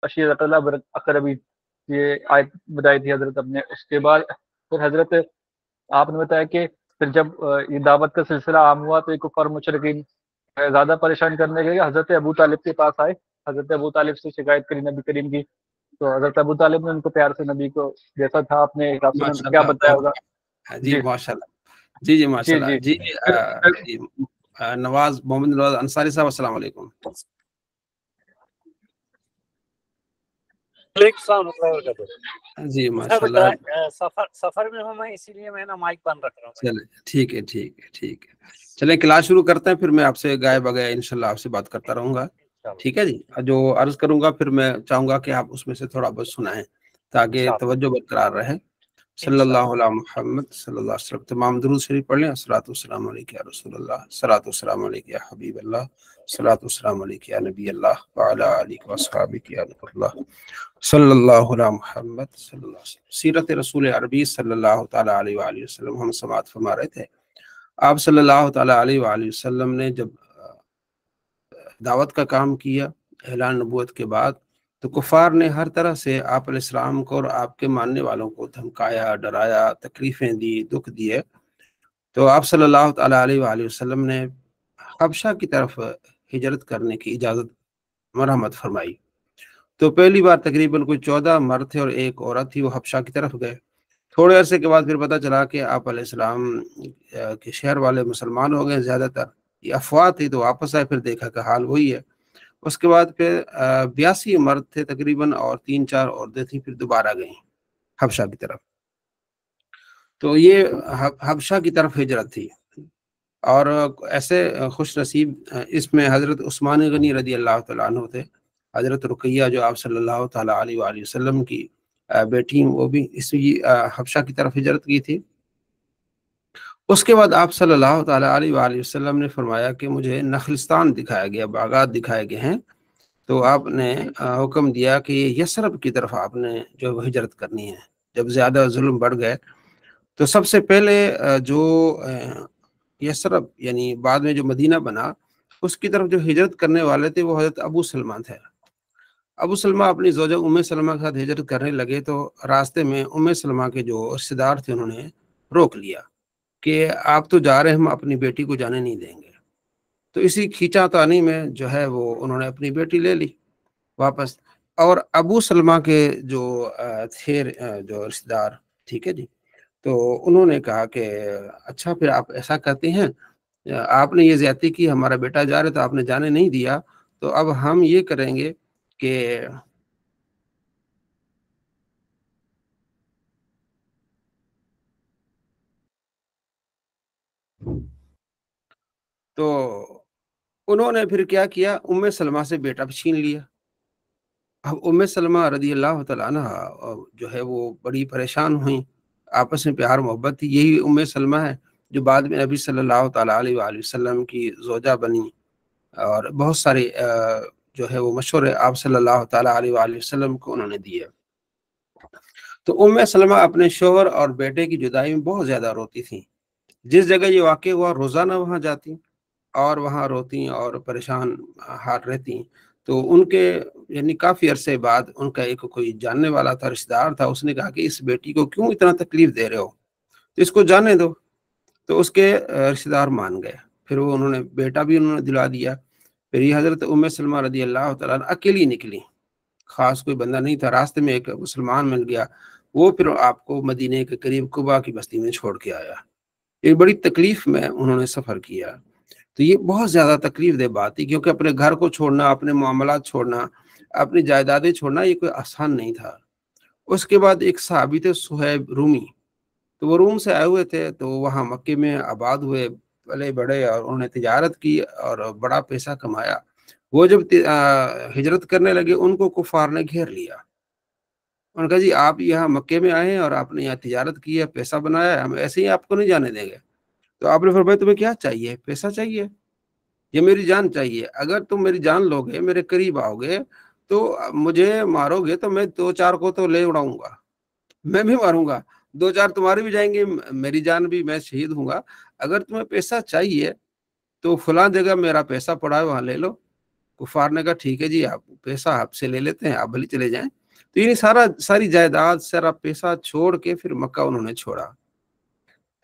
अशीरतल अकरबी, ये आयत बताई थी हजरत अपने। उसके बाद फिर हजरत आपने बताया कि फिर जब ये दावत का सिलसिला आम हुआ तो ये कुफार मुशरिकीन ज्यादा परेशान करने लगे, हजरत अबू तालिब के पास आए, हजरत अबू तालिब से शिकायत करी नबी करीम की। तो हजरत अबू तालिब ने उनको प्यार से नबी को, जैसा था आपने क्या माशाल्लाह, बताया होगा। जी जी माशाल्लाह, जी जी जी माशाल्लाह जी। जी। फिर जी नवाज मोहम्मद नवाज अंसारी साहब, अस्सलाम वालेकुम। जी माशाल्लाह, सफर में हूँ मैं, इसीलिए मैं ना माइक बंद रख रहा हूँ। चले ठीक है ठीक है ठीक है, चले क्लास शुरू करते हैं, फिर मैं आपसे गाए बगैर इंशाल्लाह आपसे बात करता रहूंगा। ठीक है जी, जो अर्ज करूंगा फिर मैं चाहूंगा कि आप उसमें से थोड़ा बहुत सुनाएं ताकि तवज्जो बरकरार रहे। सल्लल्लाहु अला मुहम्मद सल्लल्लाहु अलैहि वसल्लम, तमाम दुरूद शरीफ पढ़ लें। अस्सलातु वस्सलामु अलैका या रसूलल्लाह, सलातु वस्सलामु अलैका या हबीबल्लाह, सलातु वस्सलामु अलैका या नबी अल्लाह व अला आलिहि व अस्हाबिहि या नूरल्लाह, सल्लल्लाहु अला मुहम्मद सल्लल्लाहु अलैहि वसल्लम। सीरत रसूल अरबी सल्लल्लाहु तआला अलैहि व आलिहि वसल्लम हम समाअत फरमा रहे थे। आप सल्लल्लाहु तआला अलैहि व आलिहि वसल्लम ने जब दावत का काम किया ऐलान नबूवत के बाद, तो कुफार ने हर तरह से आप अलैहिस्सलाम को और आपके मानने वालों को धमकाया, डराया, तकलीफें दी, दुख दिए। तो आप सल्लल्लाहु तआला अलैहि वसल्लम ने हबशा की तरफ हिजरत करने की इजाज़त मरहमत फरमाई। तो पहली बार तकरीबन कोई 14 मर्द थे और एक औरत थी, वो हबशा की तरफ गए। थोड़े अरसे के बाद फिर पता चला कि आप अलैहिस्सलाम के शहर वाले मुसलमान हो गए ज़्यादातर, ये अफवाह थी। तो वापस आए, फिर देखा कि हाल वही है। उसके बाद फिर 82 मर्द थे तकरीबन और 3-4 औरतें थी, फिर दोबारा गई हबशा की तरफ। तो ये हबशा की तरफ हिजरत थी। और ऐसे खुश नसीब इसमें हज़रत उस्मान गनी रदी अल्लाह तआला अन्हु थे। हज़रत रुकैया जो आप सल्लल्लाहु तआला अलैहि वसल्लम की बेटी, वो भी इसी हबशा की तरफ हिजरत की थी। उसके बाद आप सल्लल्लाहु तआला अलैहि वसल्लम ने फरमाया कि मुझे नखलिस्तान दिखाया गया, बागात दिखाए गए हैं। तो आपने हुक्म दिया कि यसरब की तरफ आपने जो हिजरत करनी है। जब ज़्यादा जुल्म बढ़ गए तो सबसे पहले जो यसरब यानी बाद में जो मदीना बना, उसकी तरफ जो हिजरत करने वाले थे वो हज़रत अबू सलमा थे। अबू सलमा अपनी ज़ौजा उम्मे सलमा के साथ हिजरत करने लगे तो रास्ते में उम्मे सलमा के जो रिश्तेदार थे उन्होंने रोक लिया कि आप तो जा रहे हैं, हम अपनी बेटी को जाने नहीं देंगे। तो इसी खींचातानी में जो है वो उन्होंने अपनी बेटी ले ली वापस। और अबू सलमा के जो थे जो रिश्तेदार, ठीक है जी, तो उन्होंने कहा कि अच्छा फिर आप ऐसा करते हैं, आपने ये ज्यादती की, हमारा बेटा जा रहा तो आपने जाने नहीं दिया, तो अब हम ये करेंगे कि तो उन्होंने फिर क्या किया, उम्मे सलमा से बेटा भी छीन लिया। अब उम्मे सलमा रदी अल्लाह तआला अन्हा जो है वो बड़ी परेशान हुई, आपस में प्यार मोहब्बत थी। यही उम्मे सलमा है जो बाद में नबी सल्लल्लाहु तआला अलैहि वसल्लम की ज़ौजा बनी। और बहुत सारे जो है वो मशवरे आप सल्लल्लाहु तआला अलैहि वसल्लम को उन्होंने दिए। तो उम्मे सलमा अपने शोहर और बेटे की जुदाई में बहुत ज़्यादा रोती थी। जिस जगह ये वाक़या हुआ रोज़ाना वहाँ जाती और वहाँ रोती और परेशान हाल रहती। तो उनके यानी काफ़ी अरसे बाद उनका एक कोई जानने वाला था, रिश्तेदार था, उसने कहा कि इस बेटी को क्यों इतना तकलीफ दे रहे हो, तो इसको जाने दो। तो उसके रिश्तेदार मान गए। फिर वो उन्होंने बेटा भी उन्होंने दिला दिया। फिर ये हज़रत उम्मे सलमा रदी अल्लाह तआला अकेली निकली, ख़ास कोई बंदा नहीं था। रास्ते में एक मुसलमान मिल गया, वो फिर आपको मदीने के करीब कुबा की बस्ती में छोड़ के आया। एक बड़ी तकलीफ में उन्होंने सफ़र किया। तो ये बहुत ज़्यादा तकलीफ दे बात थी, क्योंकि अपने घर को छोड़ना, अपने मामलात छोड़ना, अपनी जायदादें छोड़ना ये कोई आसान नहीं था। उसके बाद एक सहाबी थे सुहैब रूमी, तो वो रूम से आए हुए थे, तो वहाँ मक्के में आबाद हुए, पले बड़े, और उन्होंने तिजारत की और बड़ा पैसा कमाया। वो जब हिजरत करने लगे उनको कुफार ने घेर लिया। उन्होंने कहा जी आप यहाँ मक्के में आए हैं और आपने यहाँ तिजारत की है, पैसा बनाया है, हम ऐसे ही आपको नहीं जाने देंगे। तो आपने फरमाया तुम्हें क्या चाहिए? पैसा चाहिए? ये मेरी जान चाहिए। अगर तुम मेरी जान लोगे, मेरे करीब आओगे, तो मुझे मारोगे तो मैं 2-4 को तो ले उड़ाऊंगा, मैं भी मारूंगा, 2-4 तुम्हारी भी जाएंगे, मेरी जान भी, मैं शहीद हूंगा। अगर तुम्हें पैसा चाहिए तो फलां जगह मेरा पैसा पड़ा है, वहां ले लो, कुफार ने कहा ठीक है जी, आप पैसा आपसे ले लेते हैं, आप भले चले जाएं। तो ये सारी जायदाद, सारा पैसा छोड़ के फिर मक्का उन्होंने छोड़ा।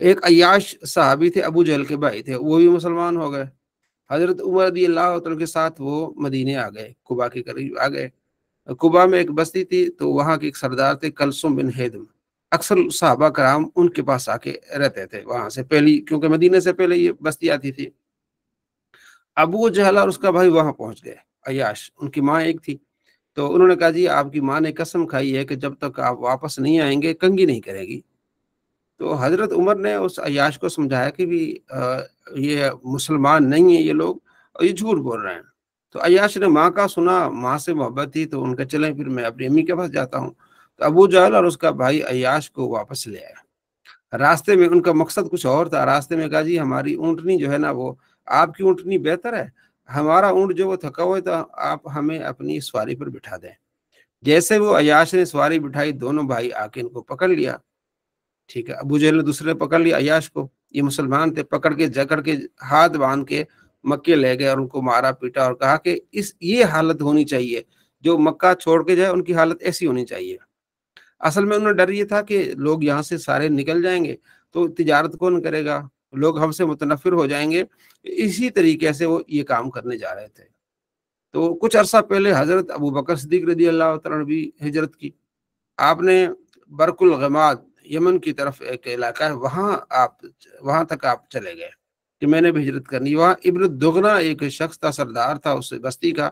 एक अय्याश साहबी थे, अबू जहल के भाई थे, वो भी मुसलमान हो गए। हजरत उमर रज़ी अल्लाह तआला के साथ वो मदीने आ गए, कुबा के करीब आ गए। कुबा में एक बस्ती थी, तो वहाँ के एक सरदार थे कलसुम बिन हेदम। अक्सर सहाबा कराम उनके पास आके रहते थे वहां से पहली, क्योंकि मदीने से पहले ये बस्ती आती थी। अबू जहल और उसका भाई वहां पहुंच गए, अय्याश, उनकी माँ एक थी। तो उन्होंने कहा जी आपकी माँ ने कसम खाई है कि जब तक आप वापस नहीं आएंगे कंघी नहीं करेगी। तो हजरत उमर ने उस अय्याश को समझाया कि भी ये मुसलमान नहीं है ये लोग, और ये झूठ बोल रहे हैं। तो अय्याश ने माँ का सुना, माँ से मोहब्बत थी, तो उनका चले फिर मैं अपनी अम्मी के पास जाता हूँ। तो अबू जहल और उसका भाई अय्याश को वापस ले आया। रास्ते में उनका मकसद कुछ और था। रास्ते में कहा जी हमारी ऊँटनी जो है ना, वो आपकी ऊँटनी बेहतर है, हमारा ऊँट जो वो थका हुआ था, आप हमें अपनी सवारी पर बिठा दें। जैसे वो अय्याश ने सवारी बिठाई, दोनों भाई आके इनको पकड़ लिया। ठीक है, अबू जहल ने दूसरे ने पकड़ लिया अय्याश को, ये मुसलमान थे, पकड़ के जकड़ के हाथ बांध के मक्के ले गए और उनको मारा पीटा और कहा कि ये हालत होनी चाहिए, जो मक्का छोड़ के जाए उनकी हालत ऐसी होनी चाहिए। असल में उन्हें डर ये था कि लोग यहाँ से सारे निकल जाएंगे तो तिजारत कौन करेगा, लोग हमसे मुतनफिर हो जाएंगे। इसी तरीके से वो ये काम करने जा रहे थे। तो कुछ अरसा पहले हजरत अबू बकर सिद्दीक रज़ी अल्लाह तआला ने भी हिजरत की। आपने बरकुल गमाद, यमन की तरफ एक इलाका है, वहां तक आप चले गए कि मैंने भी हिजरत करनी। वहाँ इब्न दुगना एक शख्स था, सरदार था उस बस्ती का।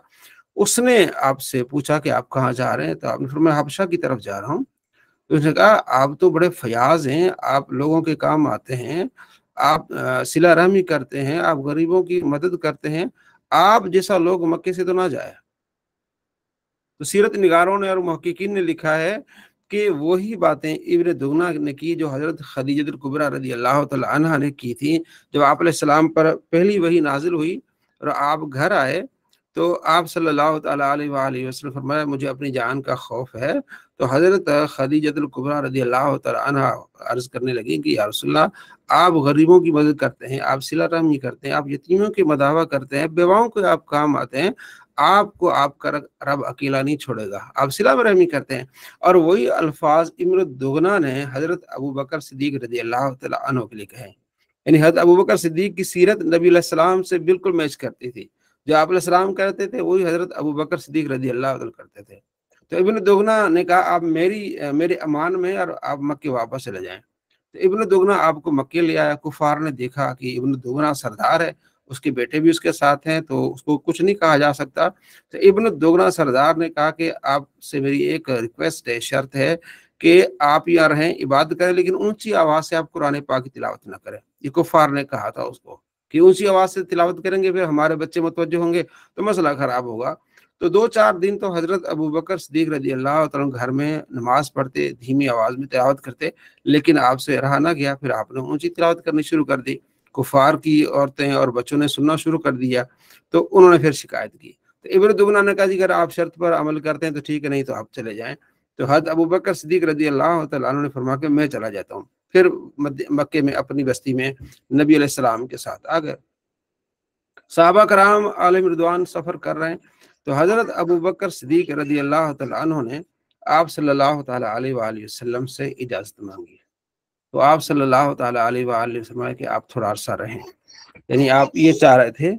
उसने आपसे पूछा कि आप कहाँ जा रहे हैं, तो आपने फिर मैं हबशा की तरफ जा रहा हूँ। तो उसने कहा आप तो बड़े फयाज हैं, आप लोगों के काम आते हैं, आप सिला रहमी करते हैं, आप गरीबों की मदद करते हैं, आप जैसा लोग मक्के से तो ना जाए। तो सीरत निगारों ने और मुहक्किकीन ने लिखा है कि वही बातें इब्न दुगना ने की जो हजरत खदीजतुल कुबरा रज़ी अल्लाह तआला अन्हा ने की थी। जब आप अलैहिस्सलाम पर पहली वही नाजिल हुई और आप घर आए, तो आप सल्लल्लाहु तआला अलैहि वसल्लम फरमाया मुझे अपनी जान का खौफ है। तो हजरत खदीजतुल कुबरा रज़ी अल्लाह तआला अन्हा अर्ज करने लगी कि या रसूलल्लाह, आप गरीबों की मदद करते हैं, आप सिला रहमी करते हैं, आप यतीमों की मदावा करते हैं, बेवाओं के आप काम आते हैं, आपको आपका रब अकेला नहीं छोड़ेगा, आप सिला में रहमी करते हैं। और वही अल्फाज इब्न दुगना ने हजरत अबू बकर सिद्दीक रज़ी अल्लाह तआला अन्हु के लिए कहे। यानी हजरत अबू बकर सिद्दीक की सीरत नबी अलैहि सलाम से बिल्कुल मैच करती थी। जो आप अलैहि सलाम करते थे वही हजरत अबू बकर सिद्दीक रज़ी अल्लाह तआला करते थे। तो इब्न दुगना ने कहा आप मेरे अमान में और आप मक्के वापस चले जाएं। तो इब्न दुगना आपको मक्के ले आया। कुफार ने देखा कि इब्न दुगना सरदार है, उसके बेटे भी उसके साथ हैं, तो उसको कुछ नहीं कहा जा सकता। तो इब्न दुगना सरदार ने कहा कि आपसे मेरी एक रिक्वेस्ट है, शर्त है कि आप यहाँ रहें, इबादत करें, लेकिन ऊंची आवाज से आप कुरान पाक की तिलावत न करें। ये कुफार ने कहा था उसको कि ऊंची आवाज से तिलावत करेंगे फिर हमारे बच्चे मुतवज्जो होंगे तो मसला खराब होगा। तो 2-4 दिन तो हजरत अबू बकर सिद्दीक रज़ी अल्लाह तआला घर में नमाज पढ़ते, धीमी आवाज में तिलावत करते, लेकिन आपसे रहा ना गया, फिर आपने ऊंची तिलावत करनी शुरू कर दी। कुफार की औरतें और बच्चों ने सुनना शुरू कर दिया, तो उन्होंने फिर शिकायत की। तो इब्न दुगना ने कहा जी अगर आप शर्त पर अमल करते हैं तो ठीक है, नहीं तो आप चले जाएं। तो हज़रत अबू बकर सिद्दीक रज़ी अल्लाह तआला अन्हु ने फरमाया कि मैं चला जाता हूँ। फिर मक्के में अपनी बस्ती में नबी अलैहिस्सलाम के साथ आ गए। सहाबा कराम आलिम रिदवान सफर कर रहे हैं, तो हजरत अबू बकर सिद्दीक रज़ी अल्लाह तआला अन्हु ने आप सल्लल्लाहु तआला अलैहि वसल्लम से इजाजत मांगी। तो आप सल्लल्लाहु तआला अलैहि वसल्लम कि आप थोड़ा अरसा रहें, यानी आप ये चाह रहे थे,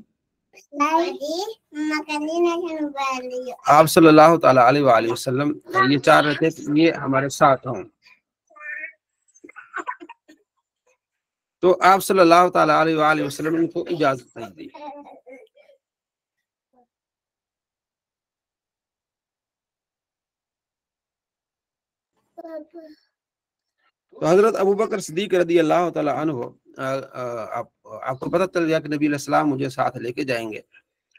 आप सल्लल्लाहु तआला अलैहि वसल्लम ये चाह रहे थे कि ये हमारे साथ हों। तो आप सल्लल्लाहु तआला अलैहि वसल्लम इनको इजाजत नहीं दी। तो हजरत अबू बकर सिद्दीक रज़ी अल्लाह तआला अन्हु आपको पता चल गया कि नबी अलैहि सलाम मुझे साथ लेके जाएंगे।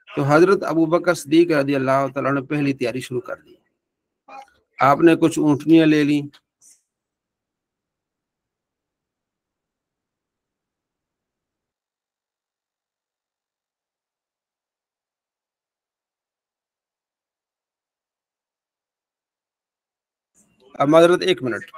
तो हजरत अबू बकर सिद्दीक रज़ी अल्लाह तआला ने पहली तैयारी शुरू कर दी। आपने कुछ ऊँटनियां ले ली, अब माजरत 1 मिनट।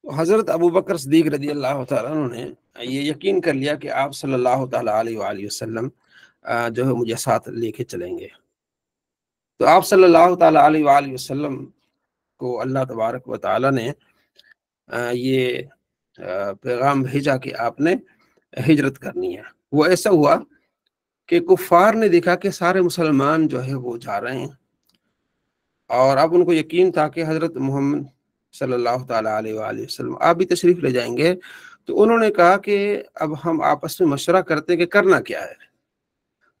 حضرت ابو بکر صدیق رضی اللہ تعالیٰ عنہ نے یہ یقین کر لیا کہ آپ صلی اللہ تعالیٰ علیہ وآلہ وسلم جو ہے مجھے ساتھ لے کے چلیں گے. تو آپ صلی اللہ تعالیٰ علیہ وآلہ وسلم کو اللہ تبارک و تعالیٰ نے یہ پیغام بھیجا کہ آپ نے ہجرت کرنی ہے. وہ ایسا ہوا کہ کفار نے دیکھا کہ سارے مسلمان جو ہے وہ جا رہے ہیں، اور اب ان کو یقین تھا کہ حضرت محمد صلی اللہ تعالیٰ علیہ وآلہ وسلم آپ بھی تشریف لے جائیں گے. تو انہوں نے کہا کہ اب ہم آپس میں مشورہ کرتے ہیں کہ کرنا کیا ہے.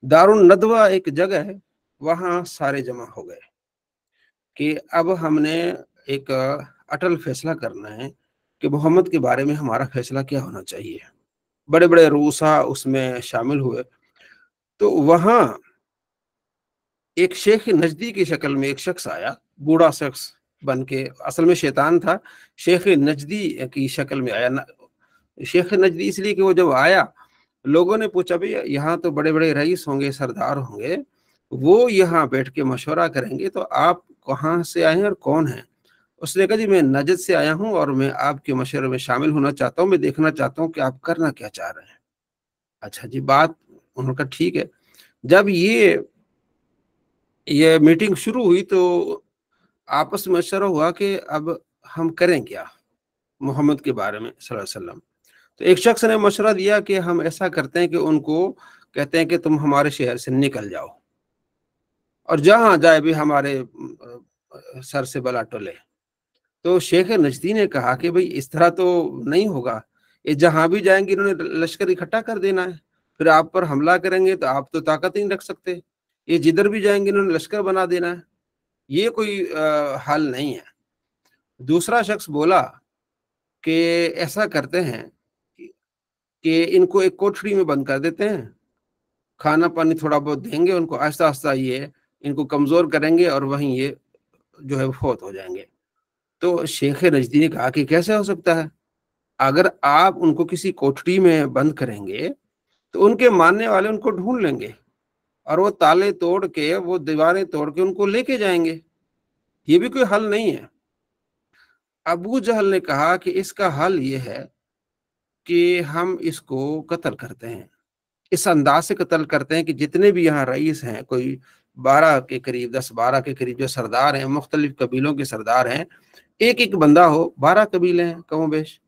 دار الندوہ ایک جگہ ہے، وہاں سارے جمع ہو گئے کہ اب ہم نے ایک اٹل فیصلہ کرنا ہے کہ محمد کے بارے میں ہمارا فیصلہ کیا ہونا چاہیے. بڑے بڑے رؤسا اس میں شامل ہوئے. تو وہاں ایک شیخ نجدی کی شکل میں ایک شخص آیا، بوڑھا شخص بن کے، اصل میں شیطان تھا، شیخ نجدی کی شکل میں آیا. شیخ نجدی اس لیے کہ وہ جب آیا لوگوں نے پوچھا بھی یہاں تو بڑے بڑے رئیس ہوں گے، سردار ہوں گے، وہ یہاں بیٹھ کے مشورہ کریں گے، تو آپ کہاں سے آئے ہیں اور کون ہیں؟ اس نے کہا جی میں نجد سے آیا ہوں اور میں آپ کے مشورے میں شامل ہونا چاہتا ہوں، میں دیکھنا چاہتا ہوں کہ آپ کرنا کیا چاہ رہے ہیں. اچھا جی، بات انہوں نے کہا ٹھیک ہے. جب یہ میٹنگ شروع ہوئی تو آپس میں مشورہ ہوا کہ اب ہم کریں کیا محمد کے بارے میں صلی اللہ علیہ وسلم. تو ایک شخص نے مشورہ دیا کہ ہم ایسا کرتے ہیں کہ ان کو کہتے ہیں کہ تم ہمارے شہر سے نکل جاؤ اور جہاں جائے بھی ہمارے سر سے بلا ٹلے. تو شیخ نجدی نے کہا کہ بھئی اس طرح تو نہیں ہوگا، یہ جہاں بھی جائیں گے انہوں نے لشکر اکٹھا کر دینا ہے، پھر آپ پر حملہ کریں گے تو آپ تو طاقت نہیں رکھ سکتے، یہ جدھر بھی جائیں گے انہوں نے لشکر بنا دینا ہے، یہ کوئی حل نہیں ہے. دوسرا شخص بولا کہ ایسا کرتے ہیں کہ ان کو ایک کوٹھڑی میں بند کر دیتے ہیں، کھانا پانی تھوڑا بہت دیں گے ان کو، آہستہ آہستہ یہ ان کو کمزور کریں گے اور وہیں یہ جو ہے فوت ہو جائیں گے. تو شیخ نجدی نے کہا کہ کیسے ہو سکتا ہے؟ اگر آپ ان کو کسی کوٹھڑی میں بند کریں گے تو ان کے ماننے والے ان کو ڈھونڈ لیں گے اور وہ تالے توڑ کے، وہ دیواریں توڑ کے ان کو لے کے جائیں گے، یہ بھی کوئی حل نہیں ہے. ابو جہل نے کہا کہ اس کا حل یہ ہے کہ ہم اس کو قتل کرتے ہیں، اس انداز سے قتل کرتے ہیں کہ جتنے بھی یہاں رئیس ہیں، کوئی 12 کے قریب، 10-12 کے قریب جو سردار ہیں، مختلف قبیلوں کے سردار ہیں، ایک ایک بندہ ہو، 12 قبیلے ہیں کم و بیش،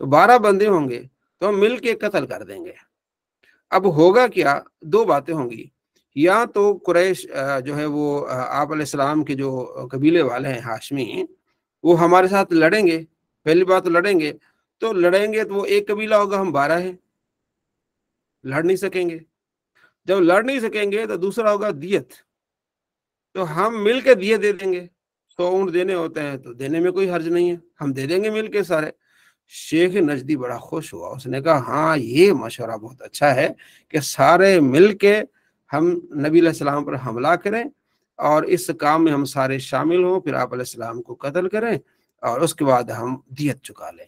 تو 12 بندے ہوں گے تو ہم مل کے قتل کر دیں گے. اب ہوگا کیا؟ 2 باتیں ہوں گی، یا تو قریش جو ہے وہ آپ علیہ السلام کے جو قبیلے والے ہیں ہاشمی، وہ ہمارے ساتھ لڑیں گے. پہلی بات لڑیں گے تو وہ ایک قبیلہ ہوگا، ہم 12 ہیں، لڑ نہیں سکیں گے. جب لڑ نہیں سکیں گے تو دوسرا ہوگا دیت، تو ہم مل کے دیت دے دیں گے. 100 اونٹ دینے ہوتے ہیں تو دینے میں کوئی حرج نہیں ہے، ہم دے دیں گے مل کے سارے. شیخ نجدی بڑا خوش ہوا، اس نے کہا ہاں یہ مشورہ بہت اچھا ہے کہ سارے مل کے ہم نبی علیہ السلام پر حملہ کریں اور اس کام میں ہم سارے شامل ہوں، پھر آپ علیہ السلام کو قتل کریں اور اس کے بعد ہم دیت چکا لیں.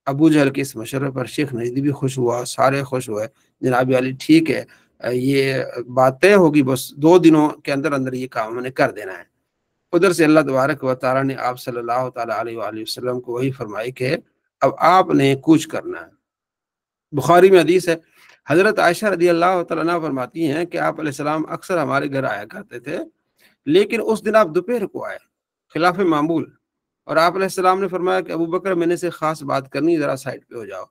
ابو جہل کے اس مشورے پر شیخ نجدی بھی خوش ہوا، سارے خوش ہوئے. جناب علی ٹھیک ہے، یہ بات طے ہوگی، بس 2 دنوں کے اندر اندر یہ کام ہم نے کر دینا ہے. ادھر سے اللہ تبارک و تعالیٰ نے آپ صلی اللہ تعالیٰ علیہ وآلہ وسلم کو وہی فرمائی کہ اب آپ نے کوچ کرنا ہے. بخاری میں حدیث ہے، حضرت عائشہ رضی اللہ تعالیٰ عنہ فرماتی ہیں کہ آپ علیہ السلام اکثر ہمارے گھر آیا کرتے تھے، لیکن اس دن آپ دوپہر کو آئے خلاف معمول، اور آپ علیہ السلام نے فرمایا کہ ابو بکر میں نے سے خاص بات کرنی، ذرا سائڈ پہ ہو جاؤ.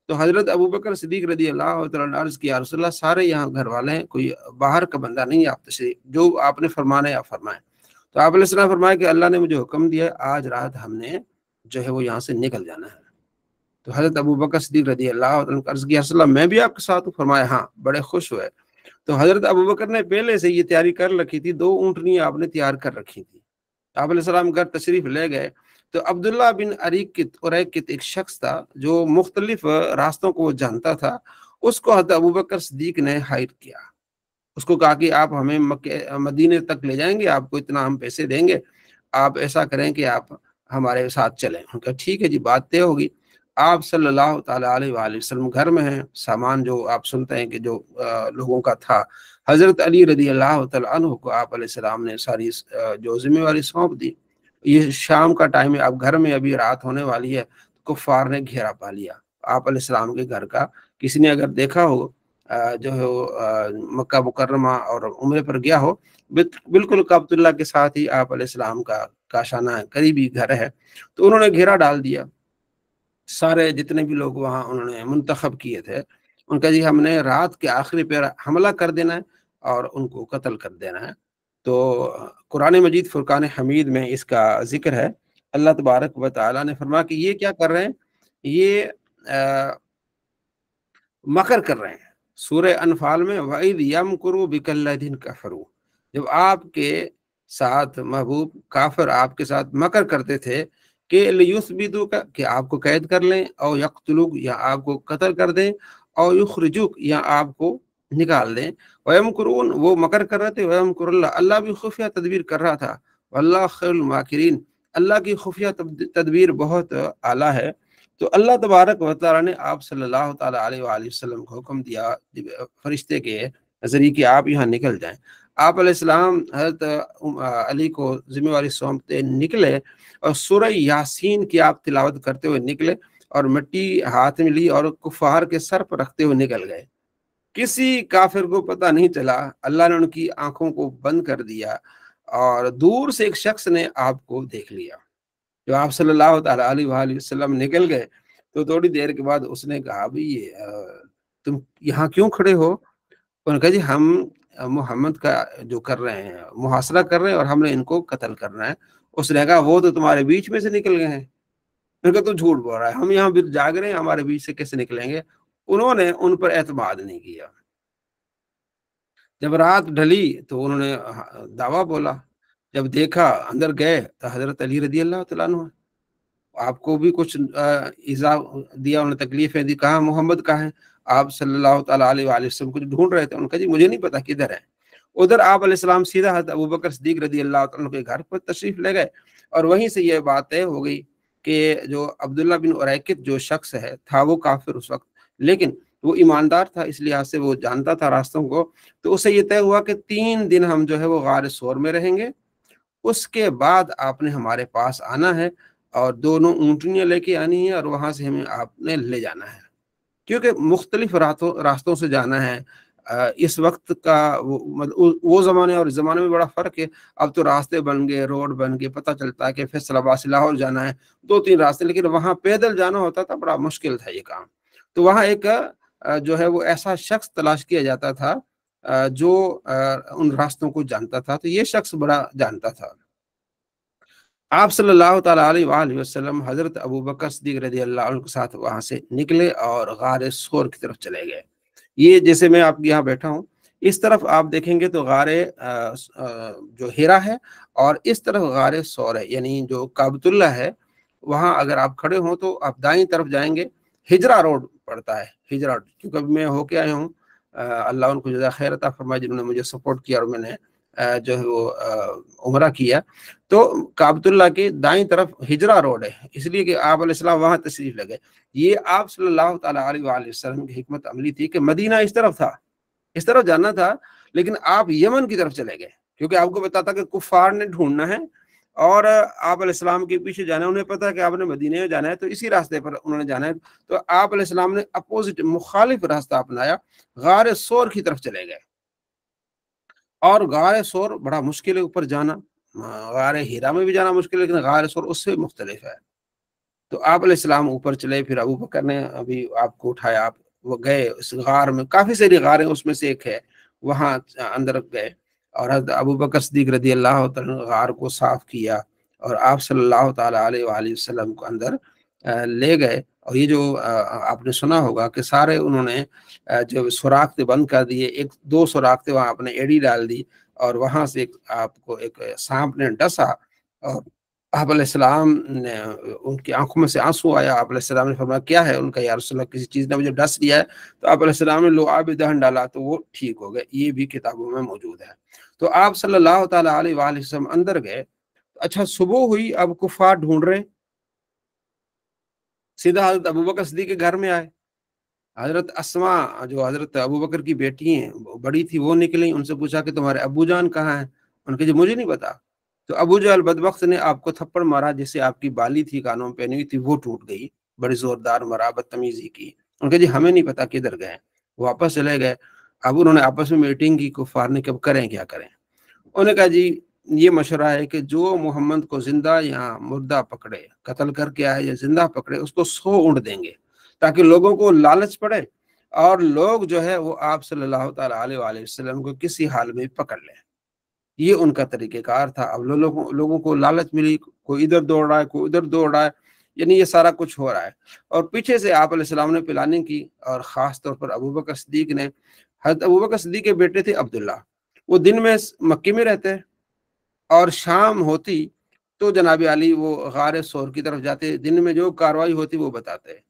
تو حضرت ابو بکر صدیق رضی اللہ تعالیٰ عنہ عرض کیا رسول اللہ سارے یہاں گھر والے ہیں، کوئی باہر کا بندہ نہیں ہے، آپ تشریف جو آپ نے فرمانا ہے آپ فرمائیں. تو آپ علیہ السلام فرمایا کہ اللہ نے مجھے حکم دیا ہے آج رات ہم نے جو ہے وہ یہاں سے نکل جانا ہے. تو حضرت ابو بکر صدیق رضی اللہ عنہ عرض کیا رسول اللہ میں بھی آپ کے ساتھ ہوں؟ فرمایا ہاں. بڑے خوش ہوئے. تو حضرت ابو بکر نے پہلے سے یہ تیاری کر رکھی تھی، 2 اونٹنی آپ نے تیار کر رکھی تھی. آپ علیہ السلام گھر تشریف لے گئے تو عبداللہ بن اریکت ایک شخص تھا جو مختلف راستوں کو وہ جانتا تھا، اس کو حضرت ابو بکر صدیق نے ہائر کیا. اس کو کہا کہ آپ ہمیں مدینے تک لے جائیں گے، آپ کو اتنا ہم پیسے دیں گے، آپ ایسا کریں کہ آپ ہمارے ساتھ چلیں. ان کا ٹھیک ہے جی، بات طے ہوگی. آپ صلی اللہ تعالیٰ علیہ وآلہ وسلم گھر میں ہیں، سامان جو آپ سنتے ہیں کہ جو لوگوں کا تھا، حضرت علی رضی اللہ تعالیٰ عنہ کو آپ علیہ السلام نے ساری جو ذمہ واری سونپ دی. یہ شام کا ٹائم ہے، آپ گھر میں ابھی رات ہونے والی ہے، کفار نے گھیرا پا لیا آپ علیہ السلام کے گھر کا. کسی نے اگر دیکھا ہو جو ہے وہ مکہ مکرمہ اور عمرے پر گیا ہو، بالکل کعبۃ اللہ کے ساتھ ہی آپ علیہ السلام کا کاشانہ قریبی گھر ہے. تو انہوں نے گھیرا ڈال دیا. سارے جتنے بھی لوگ وہاں انہوں نے منتخب کیے تھے، ان کا جی ہم نے رات کے آخری پہ حملہ کر دینا ہے اور ان کو قتل کر دینا ہے. تو قرآن مجید فرقان حمید میں اس کا ذکر ہے. اللہ تبارک و تعالیٰ نے فرمایا کہ یہ کیا کر رہے ہیں، یہ مکر کر رہے ہیں. سورہ انفال میں وَإِذْ يَمْكُرُ بِكَ الَّذِينَ كَفَرُوا، جب آپ کے ساتھ محبوب کافر آپ کے ساتھ مکر کرتے تھے کہ لِيُثْبِتُوكَ، کہ آپ کو قید کر لیں، او يَقْتُلُوكَ، یا آپ کو قتل کر دیں، او يُخْرِجُوكَ، یا آپ کو نکال دیں. وَيَمْكُرُونَ، وہ مکر کر رہے تھے. وَيَمْكُرُ اللَّهُ، اللہ بھی خفیہ تدبیر کر رہا تھا. وَاللَّهُ خَيْرُ الْمَاكِرِينَ، اللہ کی خفیہ تدبیر بہت اعلیٰ ہے. تو اللہ تبارک و تعالیٰ نے آپ صلی اللہ تعالیٰ علیہ وآلہ وسلم کو حکم دیا فرشتے کے ذریعے کہ آپ یہاں نکل جائیں. آپ علیہ السلام حضرت علی کو ذمہ واری سونپتے نکلے اور سورہ یاسین کی آپ تلاوت کرتے ہوئے نکلے اور مٹی ہاتھ میں لی اور کفار کے سر پر رکھتے ہوئے نکل گئے. کسی کافر کو پتہ نہیں چلا. اللہ نے ان کی آنکھوں کو بند کر دیا اور دور سے ایک شخص نے آپ کو دیکھ لیا. جو آپ صلی اللہ تعالیٰ علیہ وآلہ وسلم نکل گئے تو تھوڑی دیر کے بعد اس نے کہا بھئی تم یہاں کیوں کھڑے ہو؟ انہوں نے کہا جی ہم محمد کا جو کر رہے ہیں محاصرہ کر رہے ہیں اور ہم نے ان کو قتل کرنا ہے. اس نے کہا وہ تو تمہارے بیچ میں سے نکل گئے ہیں. میں کہا تو جھوٹ بول رہا ہے، ہم یہاں بھی جاگ رہے ہیں، ہمارے بیچ سے کیسے نکلیں گے؟ انہوں نے ان پر اعتماد نہیں کیا. جب رات ڈھلی تو انہوں نے دعویٰ بولا. جب دیکھا اندر گئے تو حضرت علی رضی اللہ تعالیٰ عنہ آپ کو بھی کچھ ایذا دیا، انہوں نے تکلیفیں دی. کہا محمد کہاں ہے؟ آپ صلی اللہ تعالیٰ علیہ وآلہ وسلم کو ڈھونڈ رہے تھے. ان کا جی مجھے نہیں پتا کدھر ہے. ادھر آپ علیہ السلام سیدھا حضرت ابوبکر صدیق رضی اللہ تعالیٰ عنہ کے گھر پر تشریف لے گئے اور وہیں سے یہ بات طے ہو گئی کہ جو عبداللہ بن اریکت جو شخص ہے تھا وہ کافر اس وقت، لیکن وہ ایماندار تھا، اس لحاظ سے وہ جانتا تھا راستوں کو. تو اسے یہ طے ہوا کہ 3 دن ہم جو ہے وہ غار ثور میں رہیں گے، اس کے بعد آپ نے ہمارے پاس آنا ہے اور 2 اونٹنیاں لے کے آنی ہیں اور وہاں سے ہمیں آپ نے لے جانا ہے، کیونکہ مختلف راستوں سے جانا ہے. اس وقت کا وہ زمانے اور اس زمانے میں بڑا فرق ہے. اب تو راستے بن گئے، روڈ بن گئے، پتہ چلتا ہے کہ فیصل آباد سے لاہور جانا ہے 2-3 راستے، لیکن وہاں پیدل جانا ہوتا تھا، بڑا مشکل تھا یہ کام. تو وہاں ایک جو ہے وہ ایسا شخص تلاش کیا جاتا تھا جو ان راستوں کو جانتا تھا. تو یہ شخص بڑا جانتا تھا. آپ صلی اللہ تعالیٰ علیہ وآلہ وسلم حضرت ابوبکر صدیق رضی اللہ عنہ کے ساتھ وہاں سے نکلے اور غار ثور کی طرف چلے گئے. یہ جیسے میں آپ یہاں بیٹھا ہوں، اس طرف آپ دیکھیں گے تو غار جو ہیرا ہے اور اس طرف غار ثور ہے، یعنی جو کعبۃ اللہ ہے وہاں اگر آپ کھڑے ہوں تو آپ دائیں طرف جائیں گے. ہجرہ روڈ پڑتا ہے، ہجرہ، کیونکہ میں ہو کے آیا ہوں. اللہ ان کو جزا خیر عطا فرمائے جنہوں نے مجھے سپورٹ کیا اور میں نے جو ہے وہ عمرہ کیا. تو کعبۃ اللہ کے دائیں طرف ہجرہ روڈ ہے، اس لیے کہ آپ علیہ السلام وہاں تشریف لے گئے. یہ آپ صلی اللہ تعالیٰ علیہ وآلہ وسلم کی حکمت عملی تھی کہ مدینہ اس طرف تھا، اس طرف جانا تھا، لیکن آپ یمن کی طرف چلے گئے کیونکہ آپ کو پتا تھا کہ کفار نے ڈھونڈنا ہے اور آپ علیہ السلام کے پیچھے جانا ہے. انہیں پتا کہ آپ نے مدینے میں جانا ہے تو اسی راستے پر انہوں نے جانا ہے. تو آپ علیہ السلام نے اپوزٹ مخالف راستہ اپنایا، غار ثور کی طرف چلے گئے. اور غار ثور بڑا مشکل ہے اوپر جانا. غار ہیرا میں بھی جانا مشکل ہے لیکن غار ثور اس سے مختلف ہے. تو آپ علیہ السلام اوپر چلے، پھر ابوبکر نے ابھی آپ کو اٹھایا، آپ وہ گئے اس غار میں. کافی ساری غاریں اس میں سے ایک ہے، وہاں اندر گئے اور حضرت ابوبکر صدیق رضی اللہ تعالیٰ نے غار کو صاف کیا اور آپ صلی اللہ تعالیٰ علیہ وآلہ وسلم کو اندر لے گئے. اور یہ جو آپ نے سنا ہوگا کہ سارے انہوں نے جو سوراخ بند کر دیے، 1-2 سوراخ وہاں آپ نے ایڑی ڈال دی اور وہاں سے آپ کو ایک سانپ نے ڈسا اور آپ علیہ السلام نے، ان کی آنکھوں میں سے آنسو آیا. آپ علیہ السلام نے فرمایا کیا ہے؟ ان کا یا رسول اللہ کسی چیز نے مجھے ڈس لیا ہے. تو آپ علیہ السلام نے لعاب دہن ڈالا تو وہ ٹھیک ہو گئے. یہ بھی کتابوں میں موجود ہے. تو آپ صلی اللہ تعالیٰ علیہ وآلہ وسلم اندر گئے. اچھا صبح ہوئی، اب کفار ڈھونڈ رہے، سیدھا حضرت ابوبکر صدیق کے گھر میں آئے. حضرت اسماء جو حضرت ابوبکر کی بیٹی ہیں بڑی تھی، وہ نکلی، ان سے پوچھا کہ تمہارے ابو جان کہاں ہیں؟ ان کے مجھے نہیں پتا. تو ابو جہل بدبخت نے آپ کو تھپڑ مارا، جسے آپ کی بالی تھی کانوں میں پہنی ہوئی تھی وہ ٹوٹ گئی. बड़ी जोरदार मारा, बदतमीजी की। उनके जी हमें नहीं पता किधर गए, वापस चले गए। अब उन्होंने आपस में मीटिंग की कुफार ने कि अब करें क्या करें। उन्होंने कहा जी ये मशवरा है कि जो मोहम्मद को जिंदा या मुर्दा पकड़े, कत्ल करके आए या जिंदा पकड़े, उसको 100 ऊँट देंगे ताकि लोगों को लालच पड़े और लोग जो है वो आप सल्लल्लाहु ताला अलैहि वसल्लम को किसी हाल में पकड़ लें। ये उनका तरीक़ेकार था। अब लोगों को लालच मिली, कोई इधर दौड़ रहा है, कोई उधर दौड़ रहा है, यानी ये सारा कुछ हो रहा है। और पीछे से आप अलैहिस्सलाम ने प्लानिंग की, और ख़ास तौर पर अबू बकर सिद्दीक ने। हज़रत अबू बकर सिद्दीक के बेटे थे अब्दुल्ला, वो दिन में मक्के में रहते और शाम होती तो जनाब अली वो गार सौर की तरफ जाते, दिन में जो कार्रवाई होती वो बताते।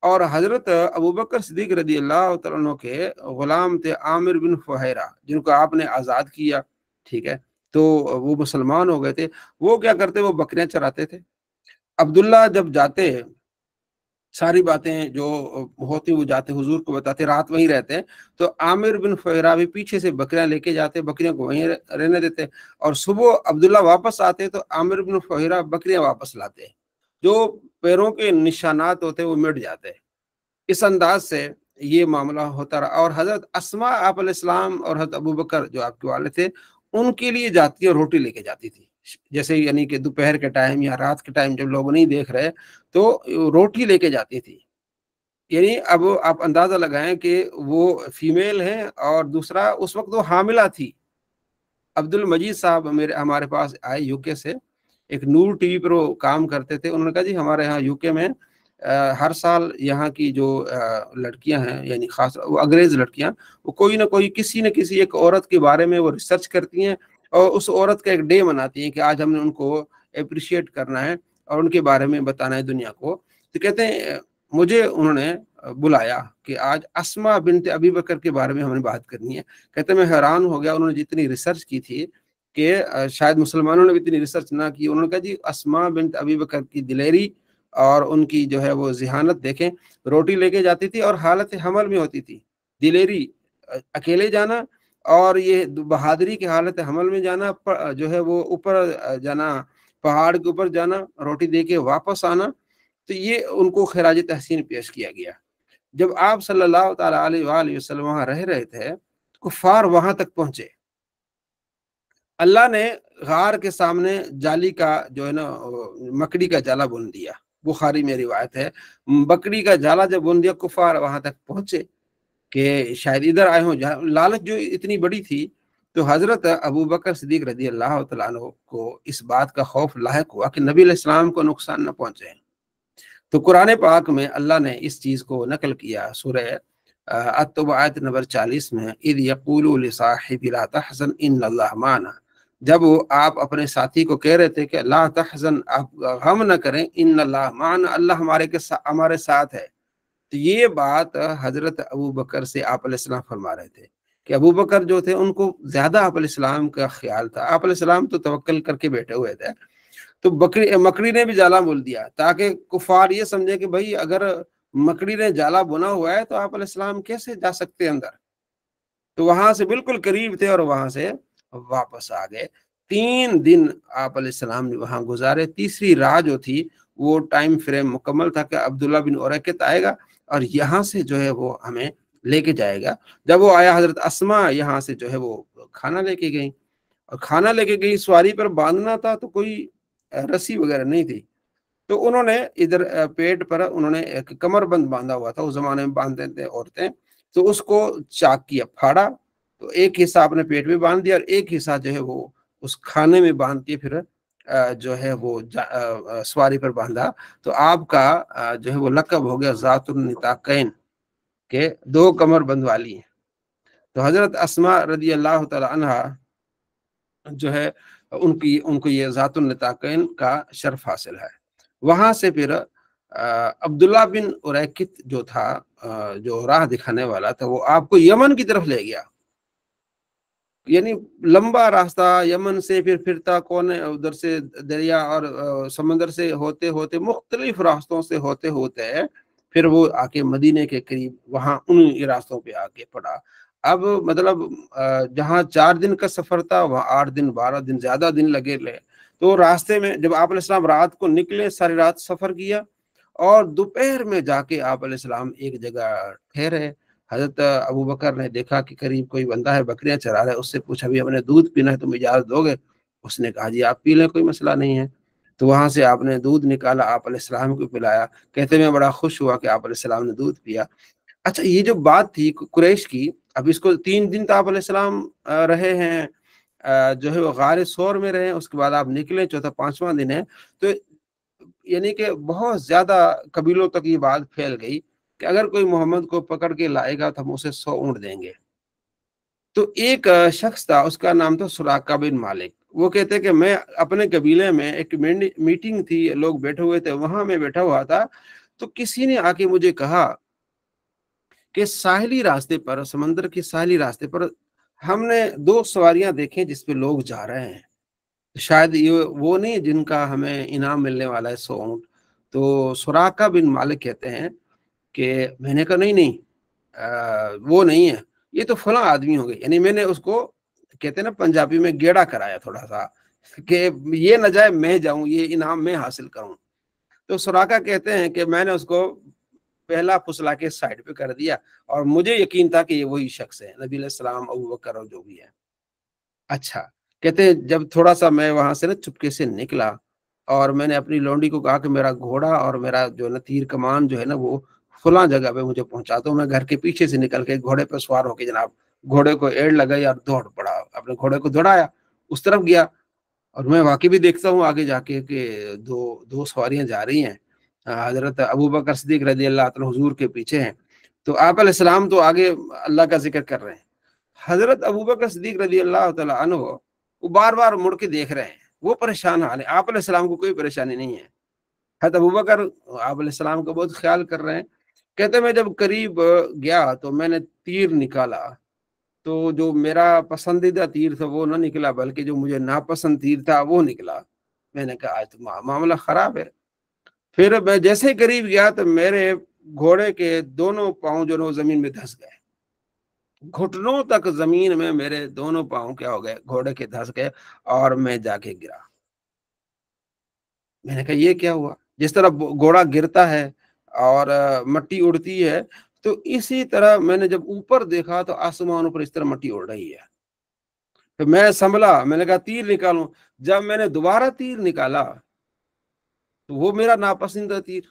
और हजरत अबू बकर सिद्दीक रज़ी अल्लाह तआला अन्हु के गुलाम थे आमिर बिन फुहैरा, जिनको आपने आज़ाद किया, ठीक है, तो वो मुसलमान हो गए थे। वो क्या करते, वो बकरियां चराते थे। अब्दुल्ला जब जाते, सारी बातें जो होती वो जाते हुजूर को बताते, रात वहीं रहते। तो आमिर बिन फुहैरा भी पीछे से बकरियां लेके जाते, बकरियां को वहीं रहने देते, और सुबह अब्दुल्ला वापस आते तो आमिर बिन फुहैरा बकरियां वापस लाते। जो पैरों के निशानात होते वो मिट जाते। इस अंदाज से ये मामला होता रहा। और हजरत अस्मा आप अलैहिस्सलाम और हजरत अबू बकर जो आपके वाले थे, उनके लिए जाती और रोटी लेके जाती थी। जैसे यानी कि दोपहर के टाइम या रात के टाइम जब लोग नहीं देख रहे तो रोटी लेके जाती थी। यानी अब आप अंदाजा लगाएं कि वो फीमेल है, और दूसरा उस वक्त वो हामिला थी। अब्दुल मजीद साहब हमारे पास आए यूके से, एक नूर टीवी पर वो काम करते थे। उन्होंने कहा जी हमारे यहाँ यूके में हर साल यहाँ की जो लड़कियां हैं, यानी खास वो अंग्रेज लड़कियां, वो कोई ना कोई किसी न किसी एक औरत के बारे में वो रिसर्च करती हैं और उस औरत का एक डे मनाती हैं कि आज हमने उनको अप्रिशिएट करना है और उनके बारे में बताना है दुनिया को। तो कहते हैं मुझे उन्होंने बुलाया कि आज अस्मा बिन्त अबी बकर के बारे में हमने बात करनी है। कहते मैं हैरान हो गया, उन्होंने जितनी रिसर्च की थी कि शायद मुसलमानों ने भी इतनी रिसर्च ना की। उन्होंने कहा जी अस्मा बिन्त अबी बकर की दिलेरी और उनकी जो है वो जिहानत देखें। रोटी लेके जाती थी और हालत हमल में होती थी। दिलेरी, अकेले जाना, और ये बहादुरी की हालत हमल में जाना, जो है वो ऊपर जाना, पहाड़ के ऊपर जाना, रोटी दे के वापस आना। तो ये उनको खिराज तहसीन पेश किया गया। जब आप सल्लल्लाहु ताला अलैहि वसल्लम वहां रह रहे थे, कुफार वहां तक पहुंचे। अल्लाह ने गार के सामने जाली का जो है ना, मकड़ी का जाला बुन दिया। बुखारी में रिवायत है, बकरी का जाला जब बुन दिया, कुफार वहां तक पहुंचे कि शायद इधर आए हों। लालच जो इतनी बड़ी थी, तो हजरत अबू बकर सिद्दीक रज़ी अल्लाह तआला अन्हु को इस बात का खौफ लाहिक हुआ कि नबी अलैहि सलाम को नुकसान न पहुंचे। तो कुरान पाक में अल्लाह ने इस चीज को नकल किया। सूरह अत-तौबा आयत नंबर 40 में, इद यक़ूलु लिसाहिबि ला तहज़न इन्नल्लाह माना, जब आप अपने साथी को कह रहे थे कि ला तहज़न, आप गम न करें, इन्नल्लाह माना, अल्लाह हमारे साथ है। तो ये बात हजरत अबू बकर से आप अलैहिस्सलाम फरमा रहे थे कि अबू बकर जो थे उनको ज्यादा आप अलैहिस्सलाम का ख्याल था। आप अलैहिस्सलाम तो तवक्कल करके बैठे हुए थे। तो मकड़ी ने भी जाला बुन दिया ताकि कुफार ये समझे कि भाई अगर मकड़ी ने जाला बुना हुआ है तो आप अलैहिस्सलाम कैसे जा सकते हैं अंदर। तो वहां से बिल्कुल करीब थे और वहां से वापस आ गए। 3 दिन आप अलैहिस्सलाम ने वहां गुजारे। तीसरी राह जो थी वो टाइम फ्रेम मुकम्मल था कि अब्दुल्ला बिन उरैकित आएगा और यहाँ से जो है वो हमें लेके जाएगा। जब वो आया, हजरत अस्मा यहाँ से जो है वो खाना लेके गई, और खाना लेके गई, सवारी पर बांधना था तो कोई रस्सी वगैरह नहीं थी। तो उन्होंने इधर पेट पर उन्होंने एक कमरबंद बांधा हुआ था, उस जमाने में बांधते थे औरतें। तो उसको चाक किया, फाड़ा, तो एक हिस्सा अपने पेट में बांध दिया और एक हिस्सा जो है वो उस खाने में बांध के फिर जो है वो सवारी पर बांधा। तो आपका जो है वो लक़ब हो गया ज़ातुन निताक़ैन के 2 कमरबंद वाली। तो हजरत अस्मा रज़ी अल्लाह तआला अन्हा जो है उनको ये ज़ातुन निताक़ैन का शर्फ हासिल है। वहां से फिर अब्दुल्ला बिन उरैकित जो था, जो राह दिखाने वाला था, वो आपको यमन की तरफ ले गया। यानी लंबा रास्ता यमन से फिर फिरता कोने उधर से दरिया और समंदर से होते होते मुख्तलिफ रास्तों से होते होते फिर वो आके मदीने के करीब वहां उन रास्तों पे आके पड़ा। अब मतलब जहाँ 4 दिन का सफर था वहाँ 8 दिन 12 दिन ज्यादा दिन लगे ले। तो रास्ते में जब आप अलैहिस्सलाम रात को निकले, सारी रात सफर किया और दोपहर में जाके आप अलैहिस्सलाम एक जगह ठहरे। हजरत अबू बकर ने देखा कि करीब कोई बंदा है बकरियां चरा रहा है, उससे पूछा भी हमने दूध पीना है, तुम इजाजत दोगे? उसने कहा जी आप पी लें, कोई मसला नहीं है। तो वहां से आपने दूध निकाला, आप अलैहिस्सलाम को पिलाया। कहते मैं बड़ा खुश हुआ कि आप अलैहिस्सलाम ने दूध पिया। अच्छा, ये जो बात थी कुरैश की, अब इसको 3 दिन तो आप अलैहिस्सलाम रहे हैं, जो है वो गार सौर में रहे, उसके बाद आप निकले, चौथा 5वां दिन है। तो यानी कि बहुत ज्यादा कबीलों तक ये बात फैल गई कि अगर कोई मोहम्मद को पकड़ के लाएगा तो हम उसे 100 ऊंट देंगे। तो एक शख्स था, उसका नाम था सुराका बिन मालिक। वो कहते कि मैं अपने कबीले में एक मीटिंग थी, लोग बैठे हुए थे, वहां मैं बैठा हुआ था, तो किसी ने आके मुझे कहा कि साहिली रास्ते पर, समंदर के साहिली रास्ते पर हमने 2 सवारियां देखें जिसपे लोग जा रहे हैं, शायद ये वो नहीं जिनका हमें इनाम मिलने वाला है 100 ऊंट। तो सुराका बिन मालिक कहते हैं कि मैंने कहा नहीं नहीं, वो नहीं है, ये तो फला आदमी हो गए। यानी मैंने उसको, कहते हैं ना पंजाबी में, गेड़ा कराया थोड़ा सा कि ये न जाए मैं जाऊं, ये इनाम मैं हासिल करूं। तो सुराका कहते हैं कि मैंने उसको पहला फुसला के साइड पे कर दिया और मुझे यकीन था कि ये वही शख्स है, नबी अलैहिस्सलाम, अबू बकर और जो भी है। अच्छा, कहते हैं जब थोड़ा सा मैं वहां से ना चुपके से निकला और मैंने अपनी लौंडी को कहा कि मेरा घोड़ा और मेरा जो ना तीर कमान जो है ना वो फला जगह पे मुझे पहुंचा दो, मैं घर के पीछे से निकल के घोड़े पर सवार होके जनाब घोड़े को एड़ लगाई और दौड़ पड़ा, अपने घोड़े को दौड़ाया, उस तरफ गया। और मैं वाकई भी देखता हूँ आगे जाके कि दो सवारियां जा रही हैं, हजरत अबू बकर सिद्दीक रजी अल्लाह तआला हुजूर के पीछे हैं। तो आप अलैहिस्सलाम तो आगे अल्लाह का जिक्र कर रहे हैं, हजरत अबू बकर सिद्दीक रजी अल्लाह तआला अन्हु वो बार बार मुड़ के देख रहे हैं, वो परेशान हाल है, आप अलैहिस्सलाम को कोई परेशानी नहीं है। हजरत अबू बकर आप अलैहिस्सलाम का बहुत ख्याल कर रहे हैं। कहते मैं जब करीब गया तो मैंने तीर निकाला, तो जो मेरा पसंदीदा तीर था वो ना निकला, बल्कि जो मुझे नापसंद तीर था वो निकला। मैंने कहा आज तो मामला खराब है। फिर मैं जैसे ही करीब गया तो मेरे घोड़े के दोनों पांव जो है जमीन में धंस गए, घुटनों तक जमीन में मेरे दोनों पांव क्या हो गए, घोड़े के धंस गए और मैं जाके गिरा। मैंने कहा ये क्या हुआ? जिस तरह घोड़ा गिरता है और मट्टी उड़ती है, तो इसी तरह मैंने जब ऊपर देखा तो आसमान पर इस तरह मट्टी उड़ रही है। तो मैं संभला, मैंने कहा तीर निकालूं। जब मैंने दोबारा तीर निकाला तो वो मेरा नापसंदीदा तीर।